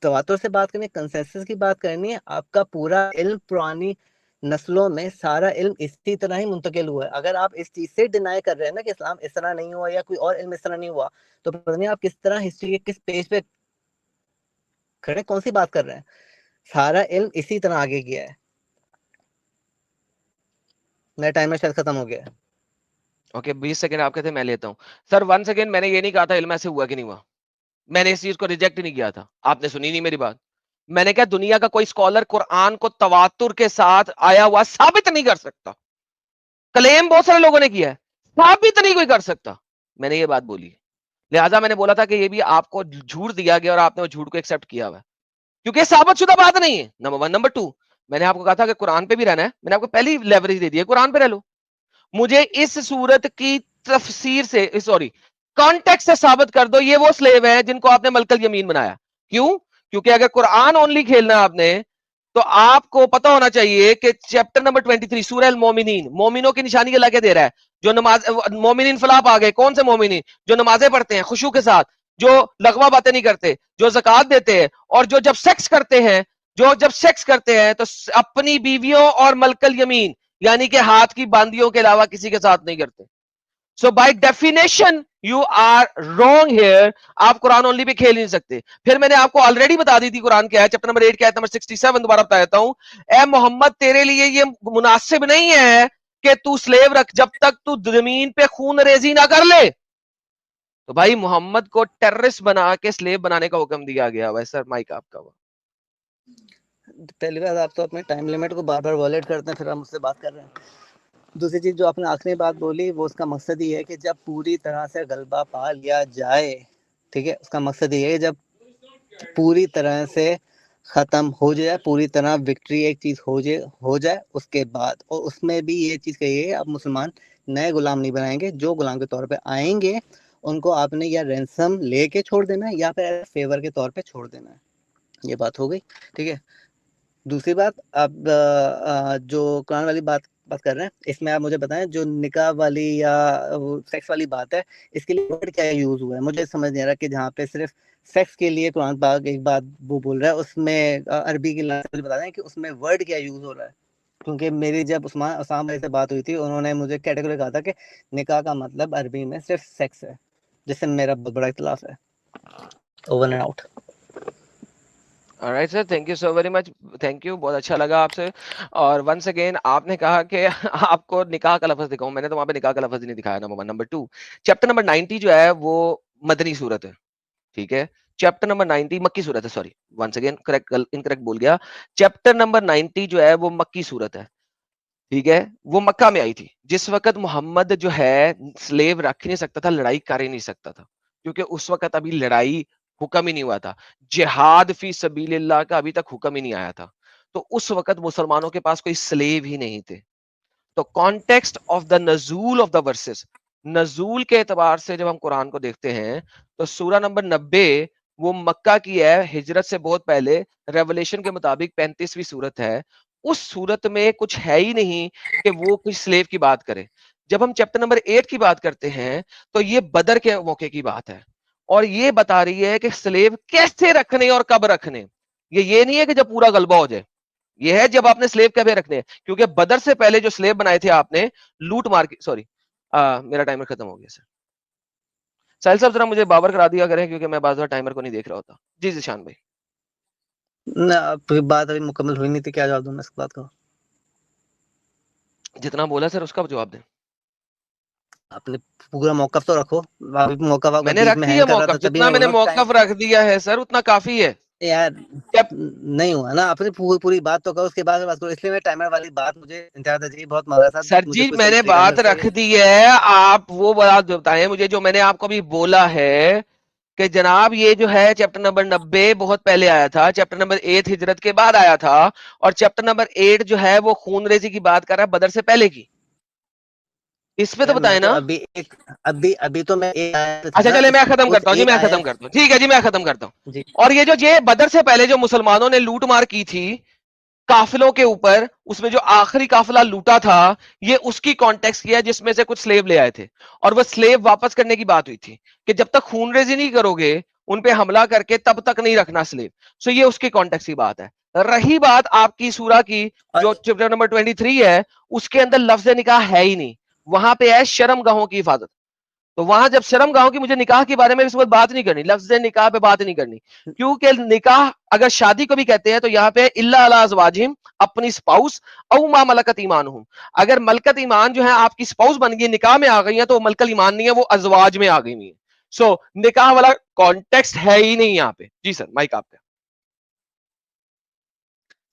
तवातुर से बात करनी है, कंसेंसस की बात करनी है। आपका पूरा इल्म पुरानी नस्लों में सारा इल्म इसी तरह ही मुंतकिल हुआ है। अगर आप इस चीज से डिनाई कर रहे हैं ना कि इस्लाम इस तरह नहीं हुआ या कोई और इल्म इस तरह नहीं हुआ, तो पता नहीं आप किस तरह हिस्ट्री के किस पेज पे खड़े, कौन सी बात कर रहे हैं। सारा इल्म इसी तरह आगे गया है। मेरा टाइमर शायद खत्म हो गया है। ओके 20 सेकंड आपके थे, मैं लेता हूं सर। 1 सेकंड, मैंने ये नहीं कहा था इल्म ऐसे हुआ कि नहीं हुआ, मैंने इस चीज को रिजेक्ट नहीं किया था, आपने सुनी नहीं मेरी बात। मैंने कहा दुनिया का कोई स्कॉलर कुरान को तवातुर के साथ आया हुआ साबित नहीं कर सकता। क्लेम बहुत सारे लोगों ने किया है, साबित नहीं कोई कर सकता, मैंने ये बात बोली। लिहाजा मैंने बोला था कि ये भी आपको झूठ दिया गया और आपने वो झूठ को एक्सेप्ट किया हुआ है, क्योंकि साबितशुदा बात नहीं है, नंबर 1। नंबर 2, मैंने आपको कहा था कि कुरान पे भी रहना है, मैंने आपको पहली लेवरेज दे दी है, कुरान पे रह लो। मुझे इस सूरत की तफसीर से, सॉरी कॉन्टेक्स्ट से साबित कर दो ये वो स्लेव है जिनको आपने मलकल यमीन बनाया। क्यों? क्योंकि अगर कुरान ओनली खेलना है आपने, तो आपको पता होना चाहिए कि चैप्टर नंबर 23 सूरह अल मोमिनीन, मोमिनों की निशानी के लाके दे रहा है। जो नमाज, मोमिनीन फलाप आ गए, कौन से मोमिनीन? जो नमाजें पढ़ते हैं खुशू के साथ, जो लगवा बातें नहीं करते, जो ज़कात देते हैं, और जो जब सेक्स करते हैं, जो जब सेक्स करते हैं तो अपनी बीवियों और मलकल यमीन यानी कि हाथ की बांदियों के अलावा किसी के साथ नहीं करते। So by definition you are wrong here. आप कुरान ओनली पे खेल नहीं सकते। फिर मैंने आपको ऑलरेडी बता दी थी कुरान क्या है, चैप्टर नंबर 8 क्या है, नंबर 67, दोबारा बता देता हूं। ए मोहम्मद, तेरे लिए ये मुनासिब नहीं है कि तू स्लेव रख जब तक तू जमीन पे खून रेजी ना कर ले। तो भाई मोहम्मद को टेररिस्ट बना के स्लेव बनाने का हुक्म दिया गया हुआ है। सर माइक आपका हुआ। पहली बात आप तो अपने टाइम लिमिट को बार बार वॉलेट करते हैं, फिर हम मुझसे बात कर रहे हैं। दूसरी चीज जो आपने आखिरी बात बोली वो उसका मकसद ये है कि जब पूरी तरह से गलबा पा लिया जाए, ठीक है, उसका मकसद ये है जब पूरी तरह से खत्म हो जाए, पूरी तरह विक्ट्री एक चीज हो जाए उसके बाद, और उसमें भी ये चीज कही है अब मुसलमान नए गुलाम नहीं बनाएंगे, जो गुलाम के तौर पे आएंगे उनको आपने या रैंसम लेके छोड़ देना है या फिर फेवर के तौर पे छोड़ देना है। ये बात हो गई, ठीक है। दूसरी बात, आप जो कुरान वाली बात कर रहे हैं, इसमें आप मुझे बताएं जो निकाह वाली या सेक्स वाली बात है, इसके लिए वर्ड क्या यूज हुआ है? मुझे समझ नहीं आ रहा कि जहाँ पे सिर्फ सेक्स के लिए कुरान पाक एक बात वो बोल रहा है, उसमें अरबी की लाइन बता दें कि उसमें वर्ड क्या यूज हो रहा है, क्योंकि मेरी जब उस्मान भाई से बात हुई थी उन्होंने मुझे कैटेगरी कहा था कि निकाह का मतलब अरबी में सिर्फ सेक्स है, जिससे मेरा बहुत बड़ा इख्तिलाफ है। Over and out. Alright sir, thank you so very much, thank you, बहुत अच्छा लगा आपसे। और वंस अगेन आपने कहा कि आपको निकाह का लफ्ज दिखाऊं, मैंने तो वहां पे निकाह का लफ्ज ही नहीं दिखाया, नंबर 1। नंबर 2, चैप्टर नंबर 90 जो है वो मदनी सूरत है, ठीक है। चैप्टर नंबर 90 मक्की सूरत है, sorry, once again correct, incorrect बोल गया। चैप्टर नंबर 90 जो है वो मक्की सूरत है, ठीक है। वो मक्का में आई थी जिस वक्त मोहम्मद जो है स्लेव रख ही नहीं सकता था, लड़ाई कर ही नहीं सकता था, क्योंकि उस वक्त अभी लड़ाई हुक्म ही नहीं हुआ था, जिहाद फी सबीलिल्लाह का अभी तक हुक्म ही नहीं आया था। तो उस वक्त मुसलमानों के पास कोई स्लेव ही नहीं थे। तो कॉन्टेक्स्ट ऑफ द नजूल ऑफ द वर्सेस, नजूल के एतबार से जब हम कुरान को देखते हैं तो सूरा नंबर 90 वो मक्का की है, हिजरत से बहुत पहले, रेवलेशन के मुताबिक 35वीं सूरत है। उस सूरत में कुछ है ही नहीं कि वो कुछ स्लेव की बात करे। जब हम चैप्टर नंबर 8 की बात करते हैं तो ये बदर के मौके की बात है, और ये बता रही है कि स्लेव कैसे रखने और कब रखने। ये नहीं है कि जब पूरा गलबा हो जाए, ये है जब आपने स्लेव कब रखने हैं, क्योंकि बदर से पहले जो स्लेव बनाए थे आपने लूट मार के, सॉरी मेरा टाइमर खत्म हो गया सर। साहिल साहब जरा मुझे बाबर करा दिया करें, क्योंकि मैं बार टाइमर को नहीं देख रहा होता। जी जिशान भाई। ना आपकी बात अभी मुकम्मल हुई नहीं थी, क्या जवाब दूं मैं इस बात का? जितना बोला सर उसका जवाब दें। आपने पूरा मौकफ तो रखो, अभी मौकफ मैंने बीच रख में दिया हैंग कर रहा था, मौकफ, तभी जितना मैंने टाइम मौकफ रख दिया है सर उतना काफी है यार जब। नहीं हुआ ना, आपने पूरी बात तो करो, उसके बाद बात करो, इसलिए मैं टाइमर वाली बात मुझे इंतजार था जी, बहुत मजा था सर मुझे जी कोई मैंने तरीका नहीं बात उसका रख दी है, आप वो बात बताएं मुझे जो मैंने आपको अभी बोला है कि जनाब ये जो है चैप्टर नंबर 90 बहुत पहले आया था, चैप्टर नंबर 8 हिजरत के बाद आया था, और चैप्टर नंबर 8 जो है वो खूनरेजी की बात कर रहा है बदर से पहले की। इसमें तो यार मैं बताए तो ना। अभी तो मैं एक आयत पे था अच्छा ना, चले मैं खत्म उस करता हूँ जी, एक मैं खत्म आयत करता हूँ, ठीक है जी, मैं खत्म करता हूँ। जी। और ये बदर से पहले जो मुसलमानों ने लूट मार की थी काफिलों के ऊपर, उसमें जो आखिरी काफिला लूटा था, ये उसकी कॉन्टेक्स्ट किया जिसमें से कुछ स्लेव ले आए थे, और वो स्लेव वापस करने की बात हुई थी कि जब तक खूनरेजी नहीं करोगे उन पे हमला करके तब तक नहीं रखना स्लेव। सो ये उसकी कॉन्टेक्स्ट की बात है। रही बात आपकी सूरा की, जो चैप्टर नंबर 23 है, उसके अंदर लफ्ज निकाह है ही नहीं, वहां पे है शर्मगाहों की हिफाजत। तो वहां जब शर्मगाहों की, मुझे निकाह के बारे में इस वक्त बात नहीं करनी, लफ्ज निकाह पे बात नहीं करनी, क्योंकि निकाह अगर शादी को भी कहते हैं तो यहाँ पे इल्ला अला अज़वाजिहिम, अपनी स्पाउस, औ मा मलकत ईमानुहुम, अगर मलकत ईमान जो है आपकी स्पाउस बन गई, निकाह में आ गई है, तो वो मलकल ईमान नहीं है, वो अजवाज में आ गई है। सो निकाह वाला कॉन्टेक्स्ट है ही नहीं यहाँ पे। जी सर, माइक आपका।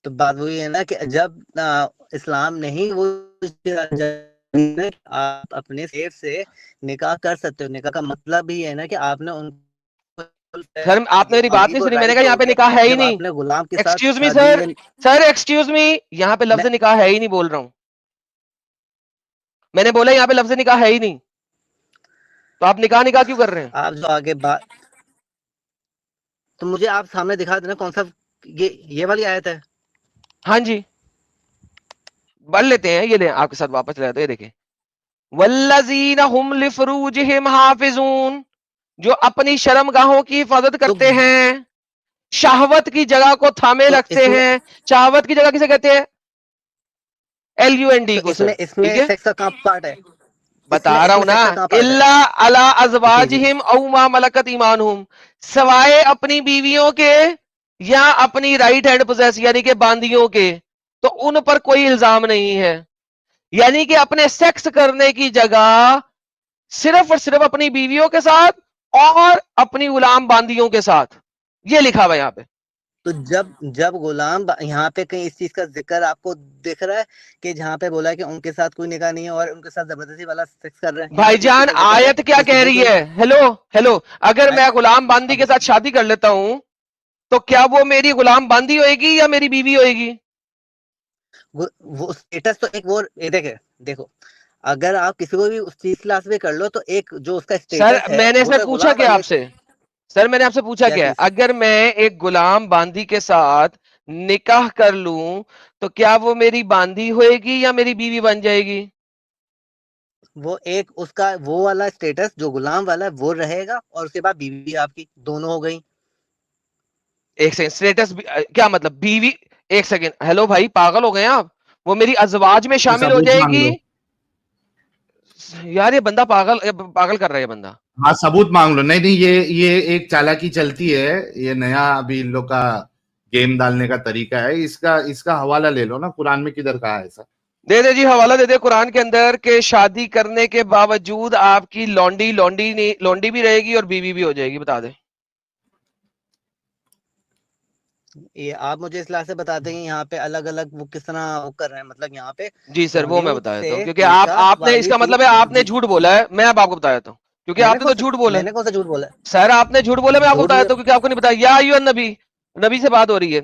तो बात वही है ना कि जब इस्लाम नहीं वो आप अपने सेफ से निकाह कर सकते हो, निकाह का मतलब ही है ना कि आपने उनको सर आपने मेरी बात नहीं सुनी, मैंने कहा यहाँ पे दोगे निकाह है ही जब नहीं। आपने गुलाम के साथ एक्सक्यूज मी शादी सर, सर एक्सक्यूज मी, यहाँ पे लफ्ज निकाह है ही नहीं बोल रहा हूँ, मैंने बोला यहाँ पे लफ्ज निकाह है ही नहीं, तो आप निकाह निकाह क्यों कर रहे हैं? आप जो आगे बात, तो मुझे आप सामने दिखा देना कौन सा ये वाली आयत है। हाँ जी, बढ़ लेते हैं, ये ले आपके साथ वापस ले आते हैं, देखें, वल्लज़ीना हुम लिफरूजिहिम हाफिजून, जो अपनी शर्मगाहों की हिफाजत करते हैं, शहवत की जगह को थामे तो रखते हैं। शहवत की जगह किसे कहते हैं? LUND तो को सर, इसमें ठीक है, सेक्स का कहाँ पार्ट है? बता रहा हूं ना, इल्ला अला अज़वाजिहिम औ मा मलकत ईमानुहुम, सवाए अपनी बीवियों के या अपनी राइट हैंड पोजेस यानी कि बांदियों के, तो उन पर कोई इल्जाम नहीं है। यानी कि अपने सेक्स करने की जगह सिर्फ और सिर्फ अपनी बीवियों के साथ और अपनी गुलाम बांदियों के साथ, ये लिखा हुआ यहां पे। तो जब गुलाम यहाँ पे कहीं इस चीज का जिक्र आपको दिख रहा है कि जहाँ पे बोला है कि उनके साथ कोई निकाह नहीं है और उनके साथ जबरदस्ती वाला सेक्स कर रहे हैं? भाईजान आयत क्या कह रही है? हेलो हेलो, अगर मैं गुलाम बांदी के साथ शादी कर लेता हूं तो क्या वो मेरी गुलाम बांदी होएगी या मेरी बीवी होएगी? वो स्टेटस तो एक वो देखे देखो, अगर आप किसी को भी उस चीज क्लास में कर लो तो एक जो उसका स्टेटस सर है मैंने वो से तो पूछा गुलाम क्या वाले आपसे? सर मैंने आपसे पूछा क्या है? चीज अगर मैं एक गुलाम बांदी के साथ निकाह कर लूं तो क्या वो मेरी बांदी होएगी या मेरी बीवी बन जाएगी? वो एक उसका वो वाला स्टेटस जो गुलाम वाला है वो रहेगा और उसके बाद बीवी आपकी दोनों हो गई। एक सेकंड, स्टेटस क्या मतलब बीवी? एक सेकंड, हेलो भाई पागल हो गए हैं आप? वो मेरी अजवाज में शामिल हो सबूत मांग जाएगी? लो। यार ये बंदा पागल पागल कर रहा है ये बंदा। हाँ सबूत मांग लो। नहीं नहीं, ये एक चालाकी चलती है, ये नया अभी इन लोग का गेम डालने का तरीका है। इसका हवाला ले लो ना, कुरान में किधर कहा है ऐसा? दे दे जी, हवाला दे दे कुरान के अंदर के शादी करने के बावजूद आपकी लौंडी लौंडी नहीं, लौंडी भी रहेगी और बीवी भी हो जाएगी, बता दे। ये आप मुझे इस लास्ट से बताते हैं यहाँ पे अलग अलग वो किस तरह वो कर रहे हैं, मतलब यहाँ पे जी सर वो मैं बॉलीवुड बता देता हूँ, से क्योंकि निकाह आपने वाली इसका चीज मतलब है आपने झूठ बोला है। मैं अब आपको बता देता हूँ, क्योंकि आपने तो झूठ बोला है। मैंने कौन सा झूठ बोला है? सर आपने झूठ बोला, मैं आपको झूठ बता देता हूँ, क्योंकि आपको नहीं बताया। या अय्युहन नबी, नबी से बात हो रही है।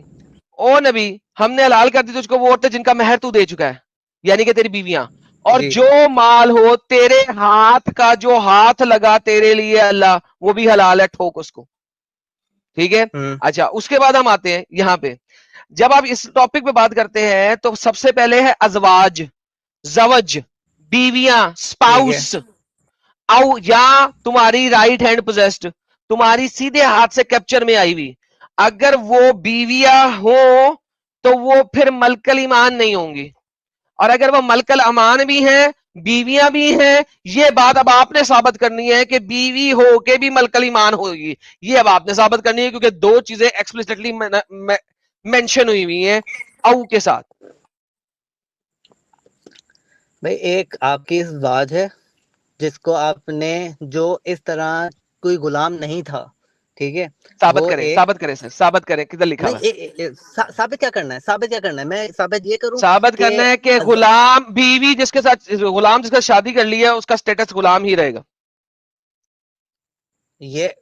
ओ नबी, हमने हलाल कर दी तुझको वो औरतें जिनका मेहर तू दे चुका है, यानी कि तेरी बीवियां, और जी जो माल हो तेरे हाथ का, जो हाथ लगा तेरे लिए अल्लाह, वो भी हलाल है, ठोक उसको। ठीक है। अच्छा उसके बाद हम आते हैं यहाँ पे, जब आप इस टॉपिक पे बात करते हैं तो सबसे पहले है अजवाज, जवज, बीवियां, ठीक है स्पाउस, औ या तुम्हारी राइट हैंड पोजेस्ड, तुम्हारी सीधे हाथ से कैप्चर में आई हुई। अगर वो बीवियां हो तो वो फिर मलकल ईमान नहीं होंगी, और अगर वो मलकल अमान भी हैं, बीवियां भी हैं, ये बात अब आपने साबित करनी है कि बीवी हो के भी मलकल ईमान होगी। ये अब आपने साबित करनी है, क्योंकि दो चीजें एक्सप्लिसिटली मेंशन हुई हुई हैं औ के साथ। भाई, एक आपकी इस बात है जिसको आपने जो इस तरह कोई गुलाम नहीं था, ठीक है, साबित वो करें, एक साबित करें सर, साबित करें, किधर लिखा नहीं हुआ है? साबित क्या करना है? साबित क्या करना है? मैं साबित ये करूं साबित कि करना है कि गुलाम बीवी जिसके साथ, गुलाम जिसके साथ शादी कर ली है उसका स्टेटस गुलाम ही रहेगा। ये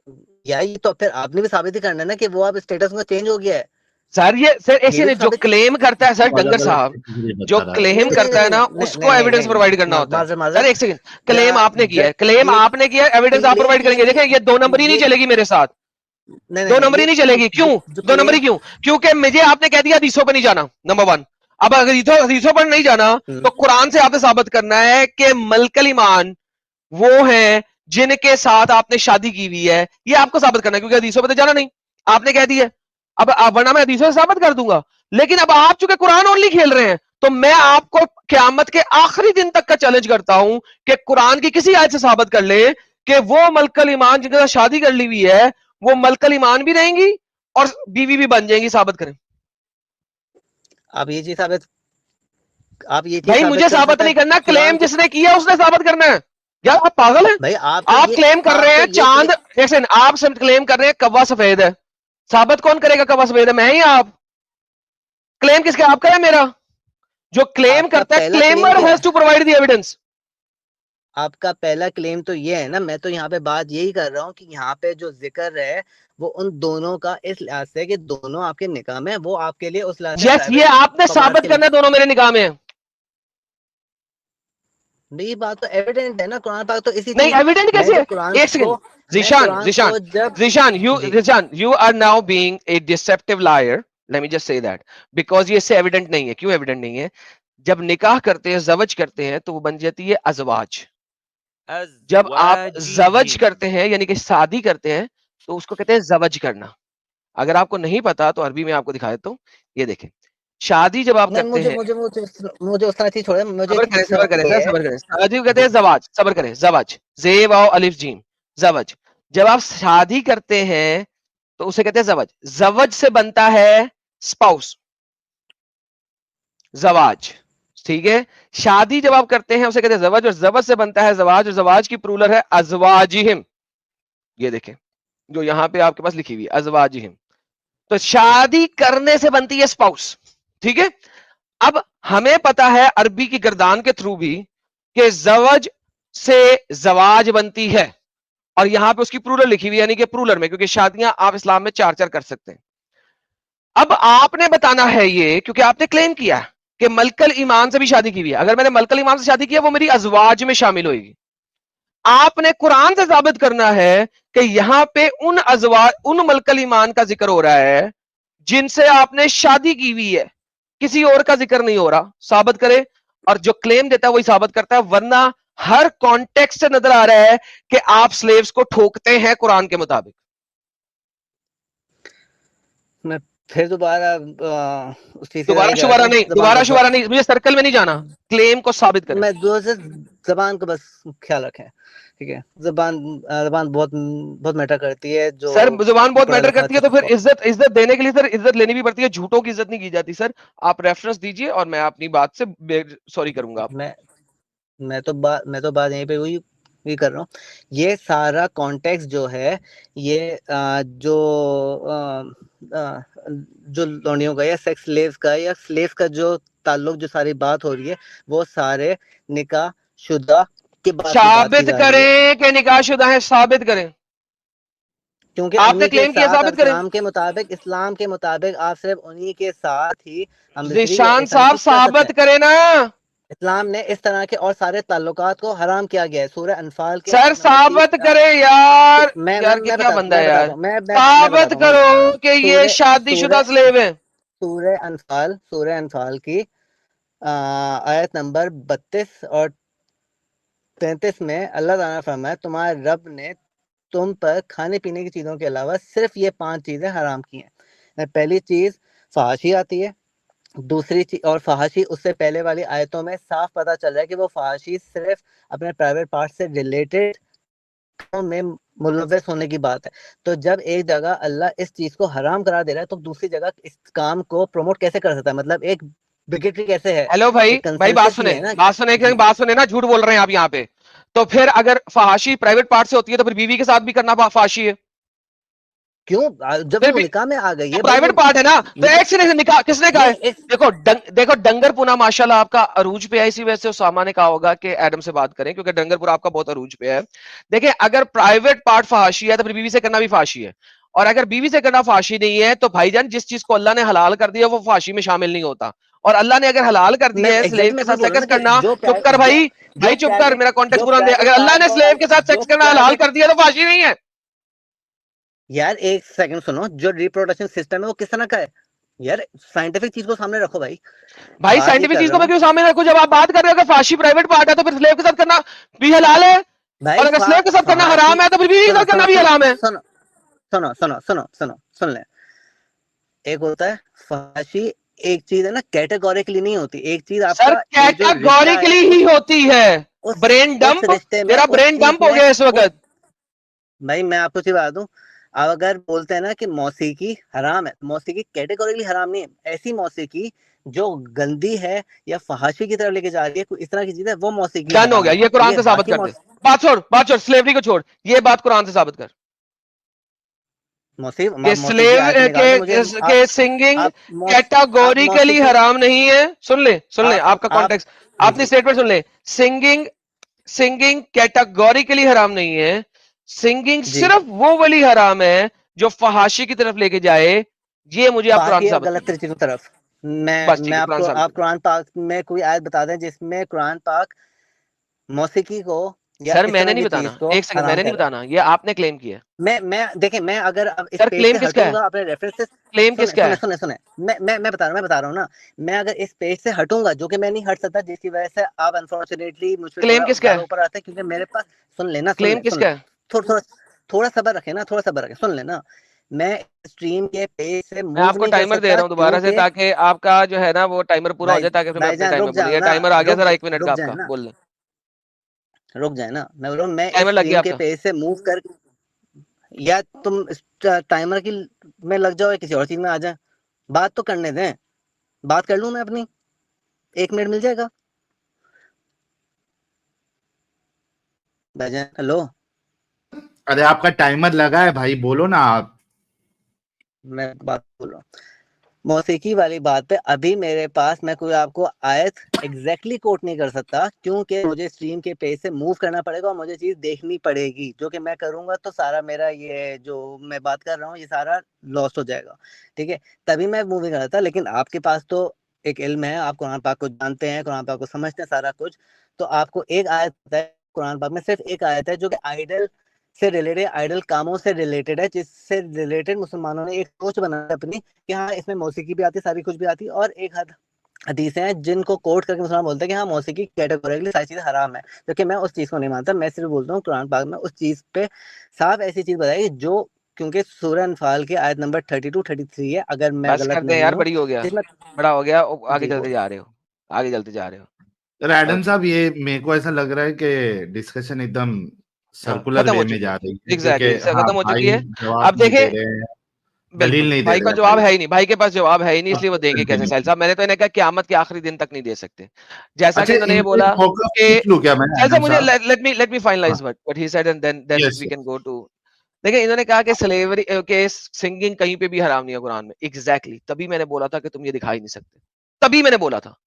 यही तो फिर आपने भी साबित ही करना है ना कि वो आप स्टेटस में चेंज हो गया है। सर ये सर ये ऐसे भी नहीं, तो जो साबित क्लेम करता है सर वो डंगर अलग अलग साहब, कैटेगरी जो बता रहा है। क्लेम नहीं करता है ना उसको एविडेंस प्रोवाइड करना होता है। सर एक सेकंड, क्लेम आपने किया है, क्लेम आपने किया है, एविडेंस आप प्रोवाइड करेंगे। देखिए ये दो नंबरी नहीं चलेगी मेरे साथ, दो नंबरी नहीं चलेगी। क्यों दो नंबरी? क्यों? क्योंकि मुझे आपने कह दिया हदीसों पे नहीं जाना, नंबर वन। अब अगर हदीसों पर नहीं जाना तो कुरान से आपने साबित करना है कि मलकल ईमान वो है जिनके साथ आपने शादी की हुई है, ये आपको साबित करना है, क्योंकि हदीसों पे तो जाना नहीं, आपने कह दिया। अब वरना मैं हदीसों से साबित कर दूंगा, लेकिन अब आप चूंकि कुरान ओनली खेल रहे हैं तो मैं आपको क़यामत के आखिरी दिन तक का चैलेंज करता हूं कि कुरान की किसी आयत से साबित कर ले कि वो मलकल ईमान जिनके साथ शादी कर ली हुई है वो मलकल ईमान भी रहेंगी और बीवी भी बन जाएंगी। साबित करें। आप ये चीज साबित भाई मुझे साबित नहीं करना, क्लेम जिसने किया उसने साबित करना है। यार आप पागल हैं? भाई आप क्लेम कर रहे हैं चांद, एक सेकंड, आप क्लेम कर रहे हैं कौवा सफेद है, साबित कौन करेगा कौवा सफेद है? मैं ही आप? क्लेम किसका? आपका है मेरा? जो क्लेम करता है, claimer has to provide the evidence. आपका पहला क्लेम तो ये है ना, मैं तो यहाँ पे बात यही कर रहा हूँ कि यहाँ पे जो जिक्र है वो उन दोनों का इस लिहाज से कि दोनों आपके निकाह में, वो आपके लिए उस लिहाज से यस, ये आपने साबित करना है दोनों मेरे निकाह में। नहीं, बात तो एविडेंट है ना, कुरान पाक तो इसी नहीं एविडेंट कैसे है? एक second, Zishan, you are now being a deceptive liar. Let me just say that, because ये इससे एविडेंट नहीं है। क्यों एविडेंट नहीं है? जब निकाह करते हैं, जवज करते हैं, तो वो बन जाती है अजवाज। जब आप जवज करते हैं यानी कि शादी करते हैं तो उसको कहते हैं जवज करना। अगर आपको नहीं पता तो अरबी में आपको दिखा देता हूँ, ये देखें। शादी जब आप करते हैं, मुझे उस तरह चीज छोड़े, मुझे सबर करें सबर करें सर, सबर करें। शादी को कहते हैं जवाज, सबर करें, जवाज, जे वाओ अलिफ जीम, जवज। जब आप शादी करते हैं तो उसे कहते हैं जवज। जवज से बनता है स्पाउस, जवाज, ठीक है। शादी जब आप करते हैं उसे कहते हैं जवज, और जवज से बनता है जवाज, और जवाज की प्लूरल है अजवाजिहिम। ये देखें जो यहां पे आपके पास लिखी हुई अजवाजिहिम। तो शादी करने से बनती है स्पाउस, ठीक है। अब हमें पता है अरबी की गर्दान के थ्रू भी कि जवज से जवाज बनती है, और यहां पे उसकी प्लूरल लिखी हुई है, यानी कि प्लूरल में, क्योंकि शादियां आप इस्लाम में 4 कर सकते हैं। अब आपने बताना है ये, क्योंकि आपने क्लेम किया कि मलकल ईमान से भी शादी की हुई है। अगर मैंने मलकल ईमान से शादी किया, वो मेरी अजवाज में शामिल होगी। आपने कुरान से साबित करना है कि यहां पे उन मलकल ईमान का जिक्र हो रहा है जिनसे आपने शादी की हुई है, किसी और का जिक्र नहीं हो रहा। साबित करे, और जो क्लेम देता है वही साबित करता है, वरना हर कॉन्टेक्स्ट से नजर आ रहा है कि आप स्लेव्स को ठोकते हैं कुरान के मुताबिक। मैं फिर दोबारा उस चीज की दोबारा तरफ जा शुबारा रहा हूँ। नहीं, दोबारा शुबारा नहीं, मुझे सर्कल में नहीं जाना, क्लेम को साबित करें। मैं दो से जबान को बस ख्याल रखें, ठीक है। जबान बहुत बहुत मैटर करती है। जो सर जुबान बहुत पढ़ा मैटर लिखा करती है, तो फिर इज्जत देने के लिए सर इज्जत लेनी भी पड़ती है। झूठों की इज्जत नहीं की जाती सर। आप रेफरेंस दीजिए और मैं अपनी बात से सॉरी करूंगा आप। मैं तो बात यहीं पे हुई भी कर रहा हूँ। ये सारा कॉन्टेक्स्ट जो है, ये जो लौंडियों का या सेक्स स्लेव्स का या स्लेव्स का जो ताल्लुक, जो सारी बात हो रही है, वो सारे निकाह शुदा के बाद की बात की साबित जा रही है। करें कि निकाहशुदा है, साबित करें। क्योंकि आपने उन्हीं के क्लेम किया, साथ साबित करें। इस्लाम के मुताबिक आप सिर्फ उन्हीं के साथ ही हम जिशान इस तरह साहब कुछ कर सकते साबित हैं। करें ना। इस्लाम ने इस तरह के और सारे ताल्लुकात को हराम किया गया है। सूरह अनफाल के सर आयत नंबर 30। साबित करे यार। यार मैं क्या बंदा है बताता यार। हूँ, मैं साबित बताता हूँ, करो कि ये शादीशुदा स्लेव है। सूरह अनफाल की आयत नंबर 32 और 33 में अल्लाह ताला ने फरमाया, तुम्हारे रब ने तुम पर खाने पीने की चीजों के अलावा सिर्फ ये 5 चीजें हराम की हैं। पहली चीज फहाशी आती है। दूसरी चीज, और फहाशी उससे पहले वाली आयतों में साफ पता चल रहा है कि वो फहाशी सिर्फ अपने प्राइवेट पार्ट से रिलेटेड में मुलव्वस होने की बात है। तो जब एक जगह अल्लाह इस चीज को हराम करार दे रहा है, तो दूसरी जगह इस काम को प्रमोट कैसे कर सकता है? मतलब एक बिगेटरी कैसे है? हेलो भाई, एक भाई बात कंसेंसस ही सुने, है ना। बात सुने, जी, बात सुने ना। झूठ बोल रहे हैं आप यहाँ पे। तो फिर अगर फहाशी प्राइवेट पार्ट से होती है, तो फिर बीवी के साथ भी करना फहाशी है। क्यों? जब फिर वो निकाह में आ गई है भाई, प्राइवेट वो पार्ट है ना, तो एक से निकाह किसने कहा है? नहीं देखो डंगरपुरा माशाल्लाह आपका अरूज पे है, इसी वजह से उसामा ने कहा होगा कि एडम से बात करें, क्योंकि डंगरपुरा आपका बहुत अरूज पे है। देखिए, अगर प्राइवेट पार्ट फहाशी है, तो फिर बीवी से करना भी फाशी है। और अगर बीवी से करना फाशी नहीं है, तो भाईजान जिस चीज को अल्लाह ने हलाल कर दिया, वो फाशी में शामिल नहीं होता। और अल्लाह ने अगर हलाल कर मैं दिया है स्लेव एग्जैक्टली के मैं वही साथ बोल रहा हूँ सेक्स ना कि करना, चुप कर भाई, भाई चुप कर, मेरा कॉन्टेक्स्ट पूरा दे। अगर अल्लाह ने स्लेव के साथ सेक्स करना हलाल कर दिया, तो फाशी नहीं है। यार एक सेकंड सुनो, जो रिप्रोडक्शन सिस्टम है वो किस तरह का है? यार साइंटिफिक चीज को सामने रखो भाई। भाई बात ये साइंटिफिक कर चीज रहा को मैं हूँ क्यों सामने रखूं? जब आप बात कर रहे हो कि फाशी प्राइवेट पार्ट है, तो फिर स्लेव के साथ करना भी हलाल है। भाई। और अगर स्लेव के साथ करना फहाशी, हराम है, तो फिर बीवी के सुनो साथ करना सुनो भी सुनो हराम है। सुनो सुनो सुनो सुनो सुनो सुन ले। एक होता है फहाशी, एक चीज है ना कैटेगोरिकली नहीं होती। एक चीज सर आपका एक जो रिश्ता है, कैटेगोरिकली ही होती है। ब्रेन उस डंप, रिश्ते में, तेरा उस ब्रेन चीज डंप हो में, गया इस उस वक्त। भाई मैं आपको सी बता दूं, अब अगर बोलते हैं ना कि मौसीकी हराम है, मौसीकी कैटेगोरिकली हराम नहीं है। ऐसी मौसीकी जो गंदी है या फहाशी की तरफ लेके जा रही है, कोई इस तरह की चीज है, वो मौसीकी डन हो हराम गया, है। ये ठीक कुरान है, से साबित बाकी कर दे। बात छोड़, स्लेवरी को छोड़, ये बात कुरान से साबित कर कि मौसीकी स्लेव आयत निकाल दो मुझे। के सिंगिंग आप आप कैटेगोरिकली मौसीकी, हराम नहीं है। सुन ले आपका आप कॉन्टेक्स्ट, जी अपनी जी स्टेटमेंट सुन ले। सिंगिंग कैटेगोरिकली हराम नहीं है। सिंगिंग जी। सिर्फ वो वाली हराम है जो फहाशी की तरफ लेके जाए। ये मुझे आप कुरान बाकी से है साबित कर गलत दो। तरीके की तरफ। बस ठीक मैं है, कुरान आपको, से साबित आप करो। कुरान पाक में कोई आयत बता दें जिसमें कुरान पाक मौसीकी को या सर इस मैंने तरह नहीं की चीज बताना, को एक सेकंड, हराम मैंने नहीं कर रहा है। बताना, ये आपने क्लेम किया है। मैं देखिए, मैं अगर अब इस सर पेज क्लेम से किसका है? हटूंगा अपने रेफरेंसेस, क्लेम सुने किसका सुने है? सुने सुने, मैं बता रहा हूँ ना। मैं अगर इस पेज से हटूंगा, जो कि मैं नहीं हट सकता, जिसकी वजह से आप अनफॉर्चुनेटली मुझ पर क्लेम थोड़ा किसका ज्यादा है? ऊपर आते हैं, क्योंकि मेरे पास, सुन क्लेम ले सुन ले, किसका है? थोड़ा थोड़ा थोड़ा सबर रखे ना, थोड़ा सबर रखे, सुन ले ना। मैं स्ट्रीम के पेज से मैं मूव आपको नहीं कर टाइमर दे सकता रहा हूँ दोबारा से, क्योंकि ताकि आपका जो है ना वो टाइमर पूरा हो भाई जाए, ताकि फिर मैं अपने भाईजान टाइम रुक में बोलूँ। जाओ ये ना, टाइमर आ गया सर, 1 मिनट का रुक जाए आपका, ना, बोल ले। रुक जाए ना। मैं बोल रहा हूँ, मैं इस टाइमर लग गया स्ट्रीम के आपका। पेज से मूव कर, या तुम टाइमर की में लग जाओ या किसी और चीज में आ जाए। बात तो करने दें, बात कर लूं मैं अपनी, 1 मिनट मिल जाएगा भाईजान? हेलो। अरे आपका टाइमर लगा है भाई, बोलो ना आप। मैं बात बोल रहा हूँ मौसीकी वाली बात पे। अभी मेरे पास मैं कोई आपको आयत एग्जैक्टली कोट नहीं कर सकता, क्योंकि मुझे स्ट्रीम के पेज से मूव करना पड़ेगा और मुझे चीज देखनी पड़ेगी, जो कि मैं करूंगा तो सारा मेरा ये जो मैं बात कर रहा हूँ ये सारा लॉस हो जाएगा, ठीक है। तभी मैं मूव नहीं कर रहा था। लेकिन आपके पास तो एक इल्म है, आप कुरान पाक को जानते हैं, कुरान पाक को समझते हैं सारा कुछ, तो आपको एक आयत पता है कुरान पाक में, सिर्फ एक आयत है जो कि आइडल से रिलेटेड, आइडल कामों से रिलेटेड है, जिससे रिलेटेड मुसलमानों ने एक सोच बनाई अपनी कि हाँ इसमें मौसीकी भी आती है, सारी कुछ भी आती है। और एक हदीसें हैं जिनको कोट करके मुसलमान बोलते हैं कि हाँ मौसीकी कैटेगोरिकली सारी चीजें हराम है, क्योंकि मैं उस चीज को नहीं मानता। मैं सिर्फ बोलता हूँ कुरान पाक में उस चीज पे साफ ऐसी चीज बताई जो, क्योंकि सूरह अनफाल की आयत नंबर 32-33 है, अगर मैं बस गलत कर दे नहीं यार, हूँ बड़ी हो गया, जिसमें बड़ा हो गया, आगे जी चलते जा रहे हो, आगे चलते जा रहे हो। तो एडम साहब, ये मेरे को ऐसा लग रहा है कि डिस्कशन एकदम सर्कुलर खत्म हो वे में चुकी जा है, रही है, क्योंकि एग्जैक्टली हाँ खत्म हो चुकी भाई है। जवाब अब नहीं दे देखे, रहे हैं, दलील बिल्कुल नहीं दे भाई रहे का हैं जवाब भाई। है ही नहीं, भाई के पास जवाब है ही नहीं, हाँ, इसलिए वो देंगे कैसे कंटिन्यू। साहिल साहब। मैंने तो इन्हें कहा क्यामत के आखिरी दिन तक नहीं दे सकते, जैसा अच्छा, कि इन्होंने ये इनसे बोला मौका कि पूछ लूं क्या मैं, साहिल साहब एडम मुझे साहब? लेट मी हाँ, finalize what he said and then yes we yes. Can go to. देखिए इन्होंने कहा कि स्लेवरी के सिंगिंग कहीं पे भी हराम नहीं है कुरान में, एग्जैक्टली तभी मैंने बोला था कि तुम ये दिखा ही नहीं सकते, तभी मैंने बोला था।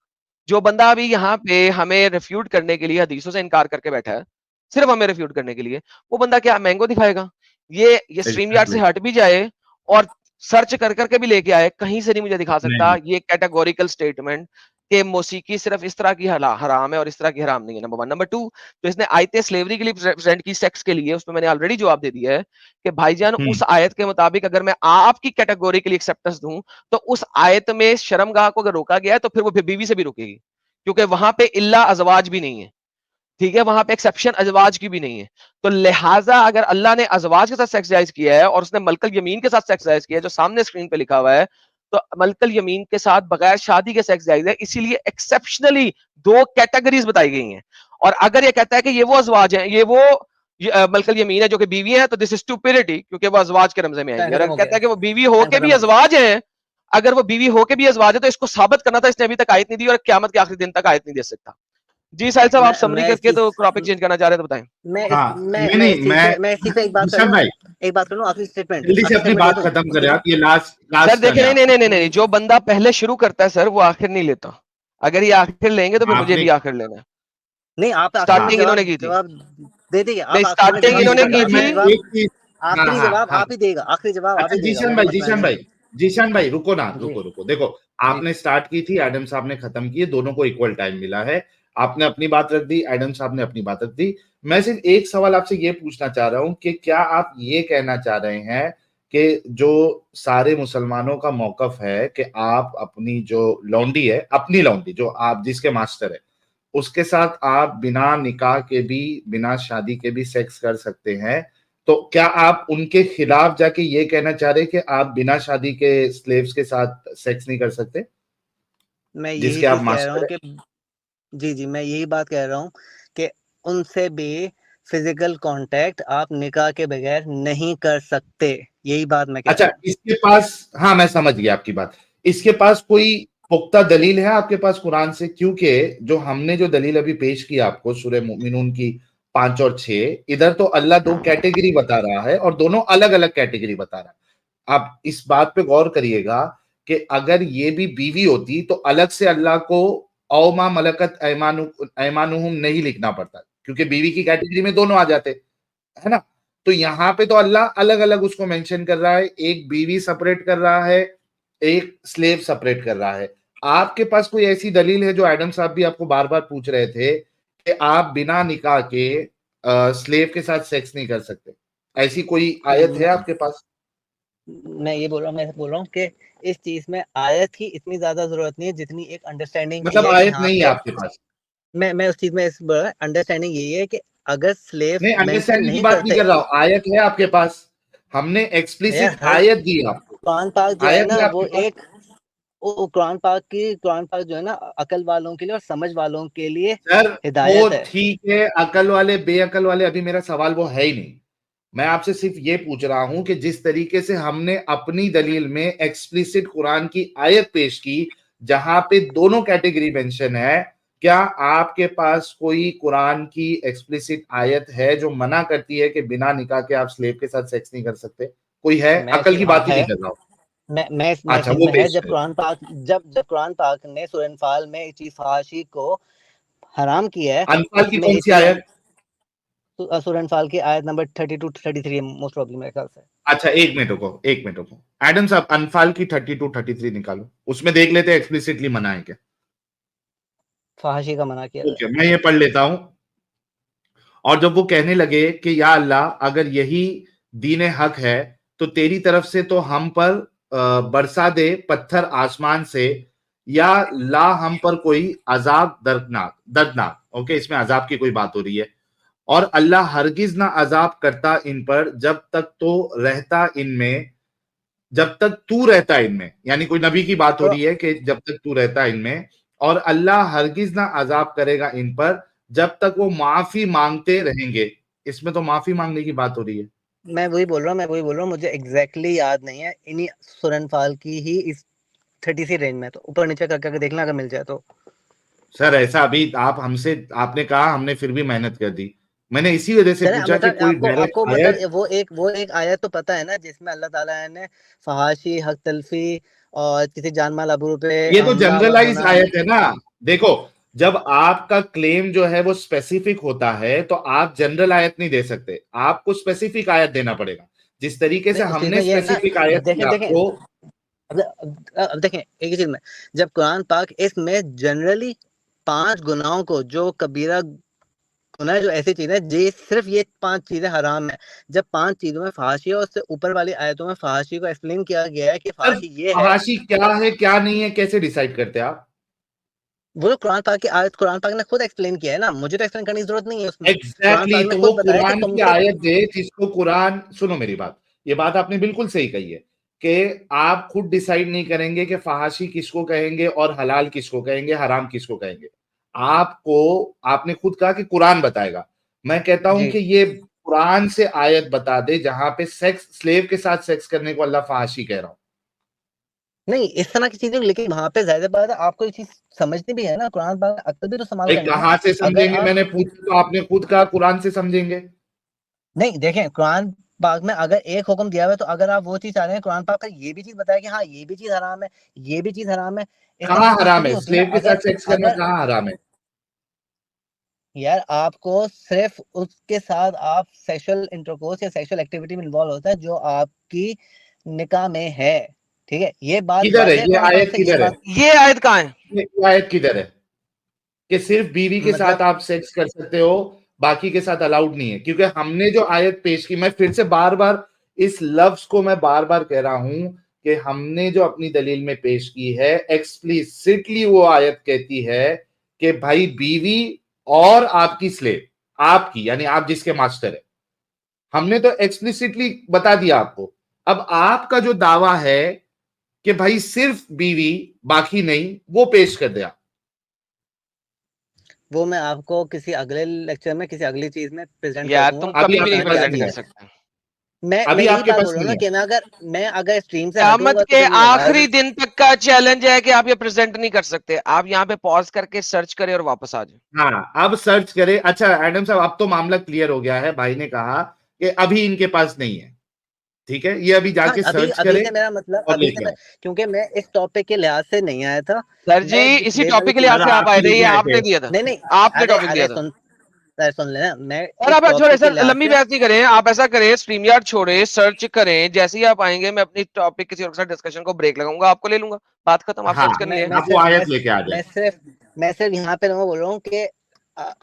जो बंदा अभी यहाँ पे हमें रिफ्यूट करने के लिए हदीसों से इनकार करके बैठा है, सिर्फ हमें रिफ्यूट करने के लिए, वो बंदा क्या मैंगो दिखाएगा? ये स्ट्रीम यार्ड से एग्जैक्टली। हट भी जाए और सर्च कर करके भी लेके आए, कहीं से नहीं मुझे दिखा नहीं सकता नहीं। ये कैटेगोरिकल स्टेटमेंट कि मौसीकी सिर्फ इस तरह की हराम है और इस तरह की हराम नहीं है। Number one. नंबर टू, तो इसने आयतें स्लेवरी के लिए प्रेजेंट की, सेक्स के लिए, उसमें मैंने ऑलरेडी जवाब दे दिया है कि भाईजान उस आयत के मुताबिक अगर मैं आपकी कैटेगोरी के लिए एक्सेप्टेंस दूं, तो उस आयत में शर्मगाह को अगर रोका गया है तो फिर वो बीवी से भी रोकेगी, क्योंकि वहां पे इल्ला अजवाज भी नहीं है, ठीक है, वहां पे एक्सेप्शन अजवाज की भी नहीं है। तो लिहाजा अगर अल्लाह ने अजवाज के साथ सेक्स जायज किया है और उसने मलकल यमीन के साथ सेक्स जायज किया है, जो सामने स्क्रीन पे लिखा हुआ है, तो मलकल यमीन के साथ बगैर शादी के सेक्स जायज है, इसीलिए एक्सेप्शनली दो कैटेगरीज बताई गई हैं। और अगर ये कहता है कि ये वो अजवाज है, ये वो मलकल यमीन है जो कि बीवी है, तो दिस इज स्टुपिडिटी, क्योंकि वो अजवाज के रमजे में आएंगे। टाइम और खत्म अगर हो कहता गया, है कि वो बीवी टाइम होके खत्म भी हो गया। अजवाज है, अगर वो बीवी होके भी अजवाज है, तो इसको साबित करना था, इसने अभी तक आयत नहीं दी और क्यामत के आखिरी दिन तक आयत नहीं दे सकता। जी साहिल साहब, आप समरी मैं इस करके चीज तो टॉपिक चेंज करना चाह रहे थे, बताएं। हाँ, नहीं मैं नहीं, इस चीज पे, मैं इस चीज पे एक बात कर निशान लूं, भाई एक बात कर लूं, आखिरी स्टेटमेंट, जल्दी से आखिरी अपनी स्टेटमेंट दे बात दूं। खत्म करें आप, ये लास्ट सर लास्ट टर्न देखिए, है नहीं नहीं आपका। नहीं नहीं नहीं, जो बंदा पहले शुरू करता है सर वो आखिर नहीं लेता। अगर ये आखिर लेंगे तो फिर मुझे आपने भी आखिर लेना है। नहीं, आप आखिरी में हाँ स्टार्टिंग जवाब इन्होंने की थी, जवाब दे देंगे, नहीं आप आखिरी में स्टार्टिंग जवाब इन्होंने दीजिएगा, की अच्छा, मैं थी। एक चीज, हाँ आखिरी हाँ जवाब हाँ, आप ही देगा, आखिरी जवाब आप अच्छा ही देगा, जीशान वो भाई, मत मैंने। जीशान भाई रुको ना, जी रुको देखो, जी आपने स्टार्ट की थी, एडम साहब ने खत्म की, दोनों को इक्वल टाइम मिला है। आपने अपनी बात रख दी, एडम साहब ने अपनी बात रख दी। मैं सिर्फ एक सवाल आपसे ये पूछना चाह रहा हूं कि क्या आप ये कहना चाह रहे हैं कि जो सारे मुसलमानों का मौकफ है कि आप अपनी जो लौंडी है, अपनी लौंडी जो आप जिसके मास्टर है, उसके साथ आप बिना निकाह के भी, बिना शादी के भी सेक्स कर सकते हैं, तो क्या आप उनके खिलाफ जाके ये कहना चाह रहे हैं कि आप बिना शादी के स्लेव्स के साथ सेक्स नहीं कर सकते, मैं यही जिसके आप चीज कह रहा मास्टर हूँ हैं? कि जी मैं यही बात कह रहा हूँ कि उनसे भी फिजिकल कांटेक्ट आप निकाह के बगैर नहीं कर सकते, यही बात मैं कह रहा अच्छा, हूँ। इसके पास, हाँ मैं समझ गया आपकी बात, इसके पास कोई पुख्ता दलील है आपके पास कुरान से? क्योंकि जो हमने जो दलील अभी पेश की आपको सूरह मुमिनून की 5 और 6, इधर तो अल्लाह दो कैटेगरी बता रहा है और दोनों अलग अलग कैटेगरी बता रहा है। आप इस बात पे गौर करिएगा कि अगर ये भी बीवी होती तो अलग से अल्लाह को औमा मलकत ऐमानुहुम नहीं लिखना पड़ता, क्योंकि बीवी की कैटेगरी में दोनों आ जाते, है ना। तो यहाँ पे तो अल्लाह अलग अलग उसको मेंशन कर रहा है, एक बीवी सेपरेट कर रहा है, एक स्लेव सेपरेट कर रहा है। आपके पास कोई ऐसी दलील है, जो एडम साहब भी आपको बार बार पूछ रहे थे, कि आप बिना निकाह के स्लेव के साथ सेक्स नहीं कर सकते, ऐसी कोई आयत है आपके पास? मैं ये बोल रहा हूँ, मैं बोल रहा हूँ कि इस चीज में आयत की इतनी ज्यादा जरूरत नहीं है जितनी एक अंडरस्टैंडिंग की मतलब है कि आयत यहाँ नहीं है पे आपके पास? मैं उस चीज में इस अंडरस्टैंडिंग यही है कि अगर स्लेव नहीं, मेंशन अंडरस्टैंडिंग की नहीं बात नहीं करते, कर रहा हूँ, आयत है आपके पास, हमने यार एक्सप्लिसिट हर आयत दी आपको, कुरान पाक जो है आयत ना है वो आपके पास। एक कुरान पाक जो है ना अकल वालों के लिए और समझ वालों के लिए सर वो हिदायत है। ठीक है, अकल वाले बेअकल वाले, अभी मेरा सवाल वो है ही नहीं। मैं आपसे सिर्फ ये पूछ रहा हूं कि जिस तरीके से हमने अपनी दलील में एक्सप्लिसिट कुरान की आयत पेश की, जहां पे दोनों कैटेगरी मेंशन है, क्या आपके पास कोई कुरान की एक्सप्लिसिट आयत है जो मना करती है कि बिना निकाह के आप स्लेव के साथ सेक्स नहीं कर सकते? कोई है? मैं अकल की हाँ बात ही है, नहीं कर रहा हूं। मैं इस अच्छा, चीज वो में है, पेश जब करें। कुरान पाक जब कुरान पाक ने सूरह अनफाल में इस चीज फहाशी को हराम किया है, अनफाल की उसमें कौन इस सी चीज आयत? सूरह अनफाल की आयत नंबर 32 33 मोस्ट प्रॉब्लम मेरे ख्याल से। अच्छा, एक मिनट रुको, एक मिनट रुको। एडम साहब, अनफाल की 32 33 निकालो, उसमें देख लेते हैं एक्सप्लिसिटली मना है क्या। फहाशी का मना किया ओके, मैं ये पढ़ लेता हूं। और जब वो कहने लगे कि या अल्लाह, अगर यही दीन हक है तो तेरी तरफ से तो हम पर बरसा दे पत्थर आसमान से, या ला हम पर कोई अजाब दर्दनाक दर्दनाक। ओके, इसमें अजाब की कोई बात हो रही है। और अल्लाह हरगिज ना अजाब करता इन पर जब तक तू रहता इनमें, यानी कोई नबी की बात हो तो रही है कि जब तक तू रहता इनमें। और अल्लाह हरगिज ना अजाब करेगा इन पर जब तक वो माफी मांगते रहेंगे। इसमें तो माफी मांगने की बात हो रही है। मैं वही बोल रहा हूँ, मुझे एग्जैक्टली याद नहीं है, इन्हीं सूरह अनफाल की ही इस 30 सी रेंज में, तो ऊपर नीचे करके देखना अगर मिल जाए तो। सर ऐसा अभी आप हमसे आपने कहा, हमने फिर भी मेहनत कर दी। मैंने इसी वजह से चले पूछा कि मतलब कोई आपको डायरेक्ट आपको मतलब आयत। वो एक आयत तो पता है ना, जिसमें अल्लाह ताला ने फहाशी, हक तलफी और किसी जान माल आबरू पे ये तो हमला जनरलाइज होना। आयत है ना। देखो, जब आपका क्लेम जो है वो स्पेसिफिक होता है तो आप जनरल आयत नहीं दे सकते, आपको स्पेसिफिक आयत देना पड़ेगा। जिस तरीके से नहीं, उस चीज हमने में ये है ना, स्पेसिफिक आयत दी देखें देखें आपको। अब देखें एक ही चीज में, जब कुरान पाक इसमें जनरली 5 गुनाहों को, जो कबीरा गुनाह, जो ऐसी चीजें जी सिर्फ ये 5 चीजें हराम है, जब 5 चीजों में फहाशी है, उससे ऊपर वाली आयतों में फहाशी को एक्सप्लेन किया गया है कि सर, फहाशी ये है। फहाशी क्या है क्या नहीं है कैसे डिसाइड करते आप? वो तो कुरान पाक की आयत कुरान पाक ने खुद एक्सप्लेन किया है ना, मुझे तो एक्सप्लेन करने की जरूरत नहीं है उसमें। कुरान एग्जैक्टली पाक ने तो वो खुद बताया कि कुरान की तुमसे। आयत दे जिसको कुरान, सुनो मेरी बात, ये बात आपने बिल्कुल सही कही है कि आप खुद डिसाइड नहीं करेंगे कि फहाशी किसको कहेंगे और हलाल किसको कहेंगे, हराम किसको कहेंगे। आपको, आपने खुद कहा कि कुरान बताएगा। मैं कहता हूं जी कि ये कुरान से आयत बता दे जहां पे सेक्स, स्लेव के साथ सेक्स करने को अल्लाह फहाशी कह रहा हूं। नहीं, इस तरह की चीजें, लेकिन वहां पे ज्यादा बात है, आपको ये चीज समझनी भी है ना, कुरान पाक अक्ल भी तो इस्तेमाल भाई करनी है। कहां से अगर समझेंगे, आप, मैंने पूछा तो आपने खुद कहा कुरान से समझेंगे। नहीं देखें, कुरान पाक में अगर एक हुक्म दिया हुआ है, तो अगर आप वो चीज चाह रहे हैं, कुरान पाक का ये भी चीज बताया कि हाँ ये भी चीज हराम है, ये भी चीज हराम है, इस तरह कहां की चीज हराम थोड़ी है? होती है ना। स्लेव के अगर साथ सेक्स करना अगर कहां हराम है? यार आपको सिर्फ उसके साथ आप सेक्सुअल इंटरकोर्स या सेक्सुअल एक्टिविटी में इन्वॉल्व होता है जो आपकी निकाह में है, ठीक है, ये बात किधर है वाज़ेह है ये कुरान पाक आयत, से, ये किधर है बात ये आयत कहाँ है? ये आयत किधर है कि सिर्फ बीवी के साथ मतलब। आप सेक्स कर सकते हो, बाकी के साथ अलाउड नहीं है? क्योंकि हमने जो आयत पेश की, मैं फिर से बार बार इस लफ्ज को मैं बार बार कह रहा हूं कि हमने जो अपनी दलील में पेश की है, एक्सप्लिसिटली वो आयत कहती है कि भाई बीवी और आपकी स्लेव, आपकी यानी आप जिसके मास्टर है, हमने तो एक्सप्लिसिटली बता दिया आपको। अब आपका जो दावा है कि भाई सिर्फ बीवी बाकी नहीं, वो पेश कर दे आप। वो मैं आपको किसी अगले लेक्चर में, किसी अगली चीज में प्रेजेंट कर यार दूंगा तुम कि अभी कभी किस भी नहीं तरह आपके क्या पास प्रेजेंट नहीं चीज कर है, है। सकते। मैं अभी यही आपके बात पास बोल रहा हूँ नहीं ना है। कि मैं अगर स्ट्रीम से क़यामत हटूंगा तो के फिर मुझे गायब। आखिरी दिन तक का चैलेंज है कि आप ये प्रेजेंट नहीं कर सकते। आप यहाँ पे पॉज करके सर्च करें और वापस आ जाए। हाँ, अब सर्च करें। अच्छा एडम साहब, अब तो मामला क्लियर हो गया है। भाई ने कहा कि अभी इनके पास नहीं है, ठीक है, ये अभी हाँ, जाके अभी सर्च अभी करे से मेरा मतलब, और लेके आए। क्योंकि मैं इस टॉपिक के लिहाज से नहीं आया था। सर जी, मैं जिस इसी वे में भी टॉपिक के चीजें, लिहाज सर से आप आप आए ही थे, ये लेके आए थे। आपने दिया था। नहीं नहीं, आपने अरे टॉपिक अरे दिया था। सुन, सुन लेना, मैं और इस आप छोड़े टॉपिक के सर, लिहाज लंबी से। बहस नहीं करें। आप ऐसा करें, स्ट्रीम यार्ड छोड़े, सर्च करें, जैसे ही आप आएंगे मैं अपनी टॉपिक किसी और के साथ डिस्कशन को ब्रेक लगाऊंगा, आपको ले लूंगा। बात खत्म, आप हाँ, सर्च करनी है। आप वो आयत लेके आ जाए। मैं सिर्फ यहाँ पे लोगों को बोल रहा हूँ कि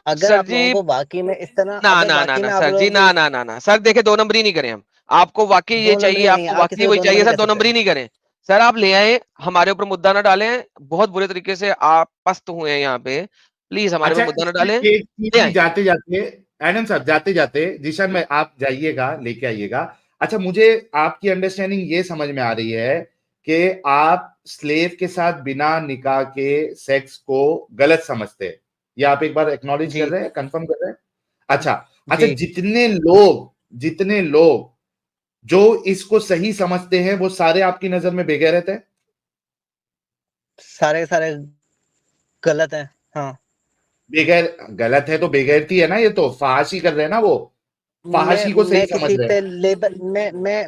अगर सर आप लोगों जी, को वाकई में इस तरह, ना अगर ना ना वाकई ना में आप सर जी, लोगों को ना ना ना ना सर, देखिए दो नंबरी नहीं करें हम। आपको वाकई ये दो चाहिए, नंबरी नहीं, आपको आप वाकई किसी को वही दो चाहिए नंबरी सर, कह दो सकते नंबरी हैं। नहीं करें। सर आप ले आए, हमारे ऊपर मुद्दा ना डालें, बहुत बुरे तरीके से आप पस्त हुए हैं यहाँ पे। प्लीज हमारे अच्छा, ऊपर मुद्दा ना इसमें डालें, एक चीज ले भी आए। जाते जाते, एडम साहब जाते जाते जिशन में आप जाइएगा, लेके आइएगा। अच्छा, मुझे आपकी अंडरस्टैंडिंग ये समझ में आ रही है कि आप स्लेव के साथ बिना निकाह के सेक्स को गलत समझते हैं। ये आप एक बार एक्नॉलेज कर जी रहे हैं, कंफर्म कर रहे हैं? अच्छा। अच्छा, जी, जितने लोग जो इसको सही समझते हैं वो सारे आपकी नजर में बेगैरत है? सारे सारे गलत है, हाँ। बेगैर गलत है तो बेगैरती है ना, ये तो फहाशी कर रहे हैं ना वो। फहाशी को सही मैं समझ किसी रहे पे हैं। लेबल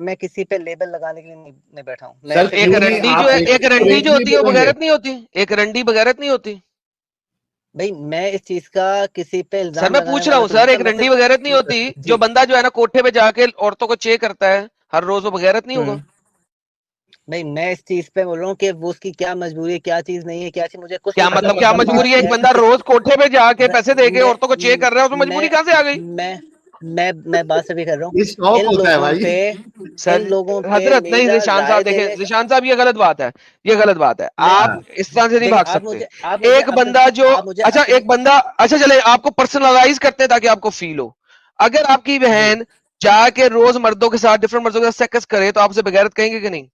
मैं किसी पे लेबल लगाने के लिए नहीं बैठा हूँ। मैं सर एक क्यों नहीं, रंडी आप जो है, एक रंडी जो होती है वो बोलेंगे। बगैरत नहीं होती, एक रंडी बगैरत नहीं होती। भाई मैं इस चीज का किसी पे सर इल्जाम मैं लगाने पूछ रहा वाला हूँ तो नहीं सर, था, एक मैं रंडी सिर्फ बगैरत नहीं होती, जी जो बंदा जो है ना कोठे पे जाके औरतों को चे करता है हर रोज, वो बगैरत नहीं होगा? भाई मैं इस चीज पे बोल रहा हूँ कि वो उसकी क्या मजबूरी है, क्या चीज नहीं है, क्या चीज मुझे कुछ क्या नहीं पता। मतलब क्या मुझे मजबूरी है? बात एक यह बंदा कि रोज कोठे पे जाके पैसे दे के मैं औरतों को चे कर रहा है, उसमें मजबूरी कहाँ से आ गई? मैं बात से भी कर रहा ये हूँ। शौक इन होता है लोगों भाई। पे सर इन लोगों पे हजरत नहीं, मेरा निशान राय साहब देखें, देने का निशान साहब ये गलत बात है, ये गलत बात है। मैं आप इस तरह से नहीं देखिए भाग सकते। आप मुझे एक बंदा जो, आप मुझे अच्छा अपनी एक बंदा, अच्छा चले आपको पर्सनलाइज करते हैं ताकि आपको फील हो। अगर आपकी जी बहन जाके रोज मर्दों के साथ, डिफरेंट मर्दों के साथ सेक्स करे तो आपसे बगैरत कहेंगे कि नहीं?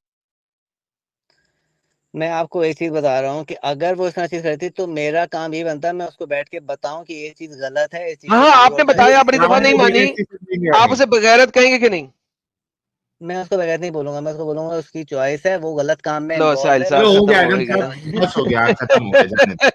मैं आपको एक चीज बता रहा हूँ कि अगर वो इस तरह चीज करती तो मेरा काम ये बनता है मैं उसको बैठ के बताऊं कि ये चीज गलत है, इस चीज से हाँ दूर आपने होना है, बताया, इस बड़ी चीज से दफा काम नहीं दूर को होना मानी, बेइज्जती से नहीं आप करनी। उसे बगैरत कहेंगे कि नहीं? मैं उसको बगैर नहीं बोलूंगा, मैं उसको बोलूंगा उसकी चॉइस है, वो गलत काम में लो इन्वॉल्व साहिल है, साहब, मैं चलो हो उसको गया खत्म हो आदम बोलूंगा साहब, गई बस हो गया, खत्म हो गया, जाने दो।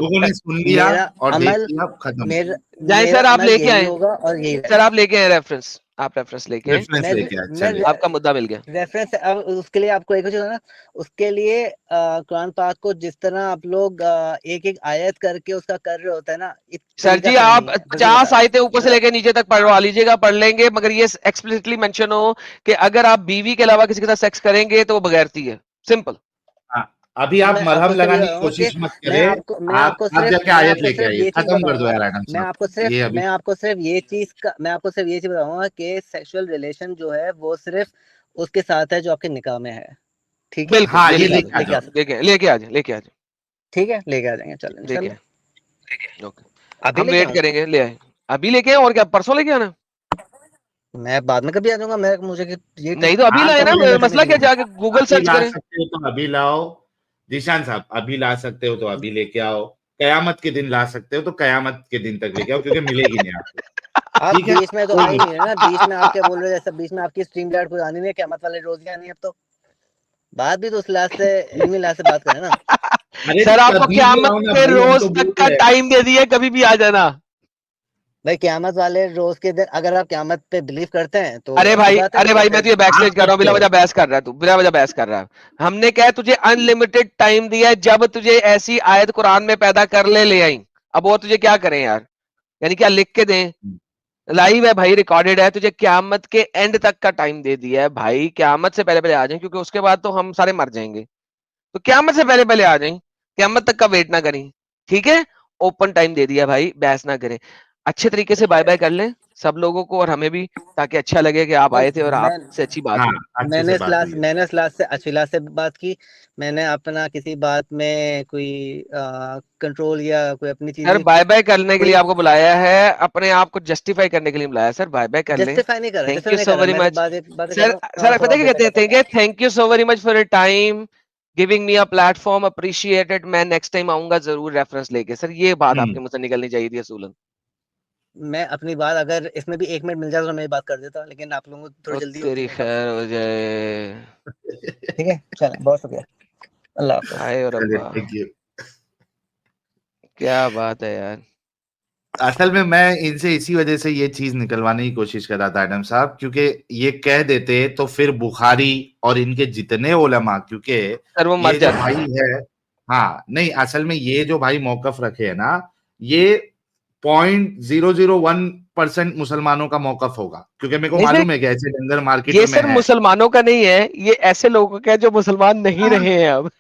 लोगों ने सुन लिया मेरा और देख अमल लिया, अब खत्म। मेरा जाए सर, मेरा आप अमल लेके यही आए, होगा और यही सर रहेगा। आप लेके आए रेफरेंस, आप रेफरेंस लेके आए, रेफरेंस मैं लेके आए, मैं चलिए। आपका मुद्दा मिल गया। रेफरेंस अब उसके लिए आपको एक चीज होना, उसके लिए कुरान पाक को जिस तरह आप लोग एक एक आयत करके उसका कर रहे होते हैं ना, इस सर तरीका जी से आप नहीं है, जो भी बता 50 रहा आयतें ऊपर से लेके नीचे तक पढ़वा लीजिएगा, पढ़ लेंगे, मगर ये एक्सप्लिसिटली मेंशन हो कि अगर आप बीवी के अलावा किसी के साथ सेक्स करेंगे तो वो बगैरती है, सिंपल। हाँ, अभी हूँ। आप मैं आपको मरहम सिर्फ ये लगाने की बताऊंगा कि कोशिश मत करें। आप जाके आयत लेके आइए, ये चीज खत्म कर दो बताऊंगा, यार आदम साहब, ये अभी। मैं आपको सिर्फ ये चीज बताऊंगा कि सेक्सुअल रिलेशन जो है वो सिर्फ उसके साथ है जो आपके निकाह में है। ठीक है, बिल्कुल हाँ, ये ये लेके आ लेके आ जाए, लेके आ जाओ। सकते, लेके आ जाए, लेके आ जाए, ठीक है, लेके आ जाएंगे, चलो लेके आए, इंशाल्लाह। ओके, अभी हम लेके वेट आऊँ? करेंगे, ले आए, अभी लेके आए, और क्या परसों लेके आना? मैं बाद में कभी आ जाऊंगा, मैं मुझे ये नहीं तो अभी हाँ लाए तो ना, करने मसला की क्या, नहीं है। जाके गूगल अभी सर्च ला करें। सकते हो तो अभी लाओ। जीशान साहब अभी ला सकते हो तो अभी लेके आओ। कयामत के दिन ला सकते हो तो कयामत के दिन तक लेके आओ, क्योंकि मिलेगी नहीं आपको। आप ठीक है, बीच में तो कोई आ ही नहीं। नहीं रहे ना, बीच में आप क्या बोल रहे हो, जैसा बीच में आपकी स्ट्रीम लाइट कोई आनी नहीं है, क़यामत वाले रोज ही आनी है। अब तो बात भी तो उस लिहाज से, इल्मी लिहाज से बात करें ना। अरे सर तो आपको कभी ले क़यामत आओ ना के भाई, हम रोज तो तक बोल का रहे हैं। टाइम दे दिए, कभी भी आ जाना। भाई क़यामत वाले रोज के दिन अगर आप क़यामत पे बिलीव करते हैं तो अरे अच्छी भाई, बात है, अरे नहीं भाई, करते मैं तुझे बैक आप स्टेज कर रहा हूँ, सकते बिना हो। वजह बहस कर रहा है तू, बिना वजह बहस कर रहा है। हमने क्या तुझे अनलिमिटेड टाइम दिया है, जब तुझे ऐसी आयत कुरान में पैदा कर ले आई, अब वो तुझे क्या करें यार, यानी क्या लिख के दें? लाइव है भाई, रिकॉर्डेड है, तुझे क़यामत के एंड तक का टाइम दे दिया है भाई, क़यामत से पहले पहले आ जाए, क्योंकि उसके बाद तो हम सारे मर जाएंगे। तो क़यामत से पहले पहले आ जाए, क़यामत तक का वेट ना करें, ठीक है? ओपन टाइम दे दिया भाई, बहस ना करें, अच्छे तरीके से बाय बाय कर लें सब लोगों को और हमें भी, ताकि अच्छा लगे कि आप आए थे और मैं आपसे अच्छी बात हाँ, हुई। अच्छे से बात हुई है। मैंने इस क्लास से अच्छी क्लास से बात की। मैंने अपना किसी बात में कोई कंट्रोल या कोई अपनी सर चीजें बाय बाय करने के लिए कोई आपको बुलाया है, अपने आप को जस्टिफाई करने के लिए बुलाया है सर, बाय बाय कर लें। जस्टिफाई नहीं कर रहा, थैंक यू सो वेरी मैं तो मच बातें कर सर। रहा हूँ, सर पता है सवाब क्या देने कहते का हैं, thank you so very much for your time, giving me a platform, appreciated. मैं नेक्स्ट टाइम आऊंगा जरूर रेफरेंस लेके। सर ये बात आपके मुंह से निकलनी चाहिए थी असूलन। मैं अपनी बात अगर इसमें भी 1 मिनट मिल जाता तो मैं ये बात कर देता, लेकिन आप लोगों को थोड़ी ओ जल्दी होती तेरी है मेरे ख्याल खैर से। हो जाए। ठीक है, चलें, बहुत शुक्रिया, अल्लाह हाफ़िज़। हाय और चलिए, अब्बा, थैंक यू। क्या बात है यार। असल में मैं इनसे इसी वजह से ये चीज निकलवाने की कोशिश कर रहा था आदम साहब, क्योंकि ये कह देते तो फिर बुखारी और इनके जितने उलमा, क्योंकि सर वो मर ये जो जाते। भाई है, हाँ नहीं, असल में ये जो भाई मौकफ रखे है ना, ये 0.001% मुसलमानों का मौकफ होगा, क्योंकि मेरे को नहीं सर, मालूम है कि ऐसे डंगर मार्केट ये में सर है। मुसलमानों का नहीं है, ये ऐसे लोगों का है जो मुसलमान नहीं हाँ, रहे हैं अब।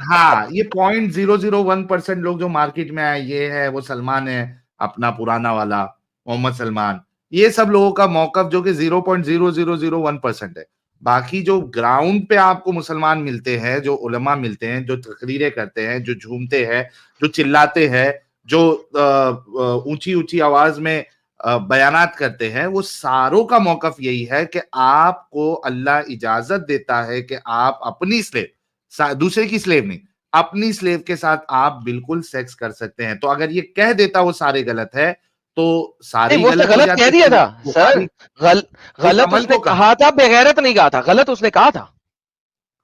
हाँ, ये 0.001% लोग जो मार्केट में आए, ये है वो सलमान है अपना पुराना वाला, मोहम्मद सलमान, ये सब लोगों का मौकफ जो कि 0.0001% है। बाकी जो ग्राउंड पे आपको मुसलमान मिलते हैं, जो उलमा मिलते हैं, जो तकरीरें करते हैं, जो झूमते हैं, जो चिल्लाते हैं, जो ऊंची ऊंची आवाज में बयानात करते हैं, वो सारों का मौकफ यही है कि आपको अल्लाह इजाजत देता है कि आप अपनी स्लेव, दूसरे की स्लेव नहीं, अपनी स्लेव के साथ आप बिल्कुल सेक्स कर सकते हैं। तो अगर ये कह देता वो सारे गलत है, तो सारे नहीं ही वो उसने गलत हो गलत कह जाते। दिया फिर था सर, बुखारी उस गलत अमल उसने को कहा, कहा था, बेगैरत नहीं कहा था, गलत उसने कहा था,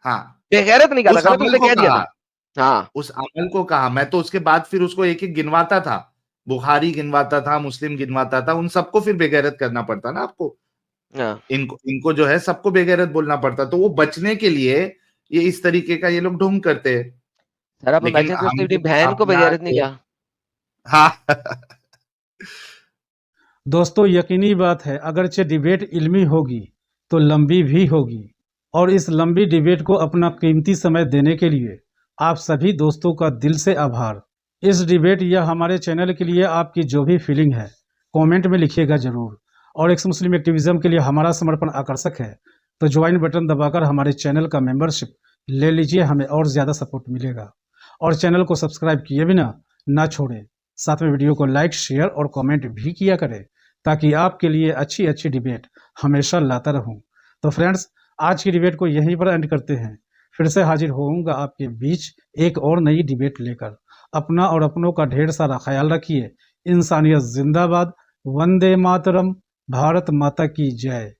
हाँ, बेगैरत नहीं कहा था, उस गलत अमल उसने को कह दिया कहा, था। हाँ उस अमल को कहा। मैं तो उसके बाद फिर उसको एक एक गिनवाता था बुखारी गिनवाता था, मुस्लिम गिनवाता था, उन सबको फिर बेगैरत करना पड़ता ना आपको। हाँ इनको जो है सबको बेगैरत बोलना पड़ता, तो वो बचने के लिए ये इस तरीके का ये लोग ढोंग करते हैं। सर, आप लेकिन इमेजिन तो उसने अपनी हमको बहन को अपना बेगैरत नहीं जो कहा। हाँ दोस्तों यकीनी बात है, अगरचे डिबेट इल्मी होगी तो लंबी भी होगी, और इस लंबी डिबेट को अपना कीमती समय देने के लिए आप सभी दोस्तों का दिल से आभार। इस डिबेट या हमारे चैनल के लिए आपकी जो भी फीलिंग है कमेंट में लिखिएगा जरूर, और एक्स मुस्लिम एक्टिविज्म के लिए हमारा समर्पण आकर्षक है, तो ज्वाइन बटन दबाकर हमारे चैनल का मेंबरशिप ले लीजिए, हमें और ज़्यादा सपोर्ट मिलेगा। और चैनल को सब्सक्राइब किए बिना ना छोड़ें, साथ में वीडियो को लाइक, शेयर और कमेंट भी किया करें, ताकि आपके लिए अच्छी अच्छी डिबेट हमेशा लाता रहूं। तो फ्रेंड्स, आज की डिबेट को यहीं पर एंड करते हैं। फिर से हाजिर होऊंगा आपके बीच एक और नई डिबेट लेकर। अपना और अपनों का ढेर सारा ख्याल रखिए। इंसानियत जिंदाबाद। वंदे मातरम। भारत माता की जय।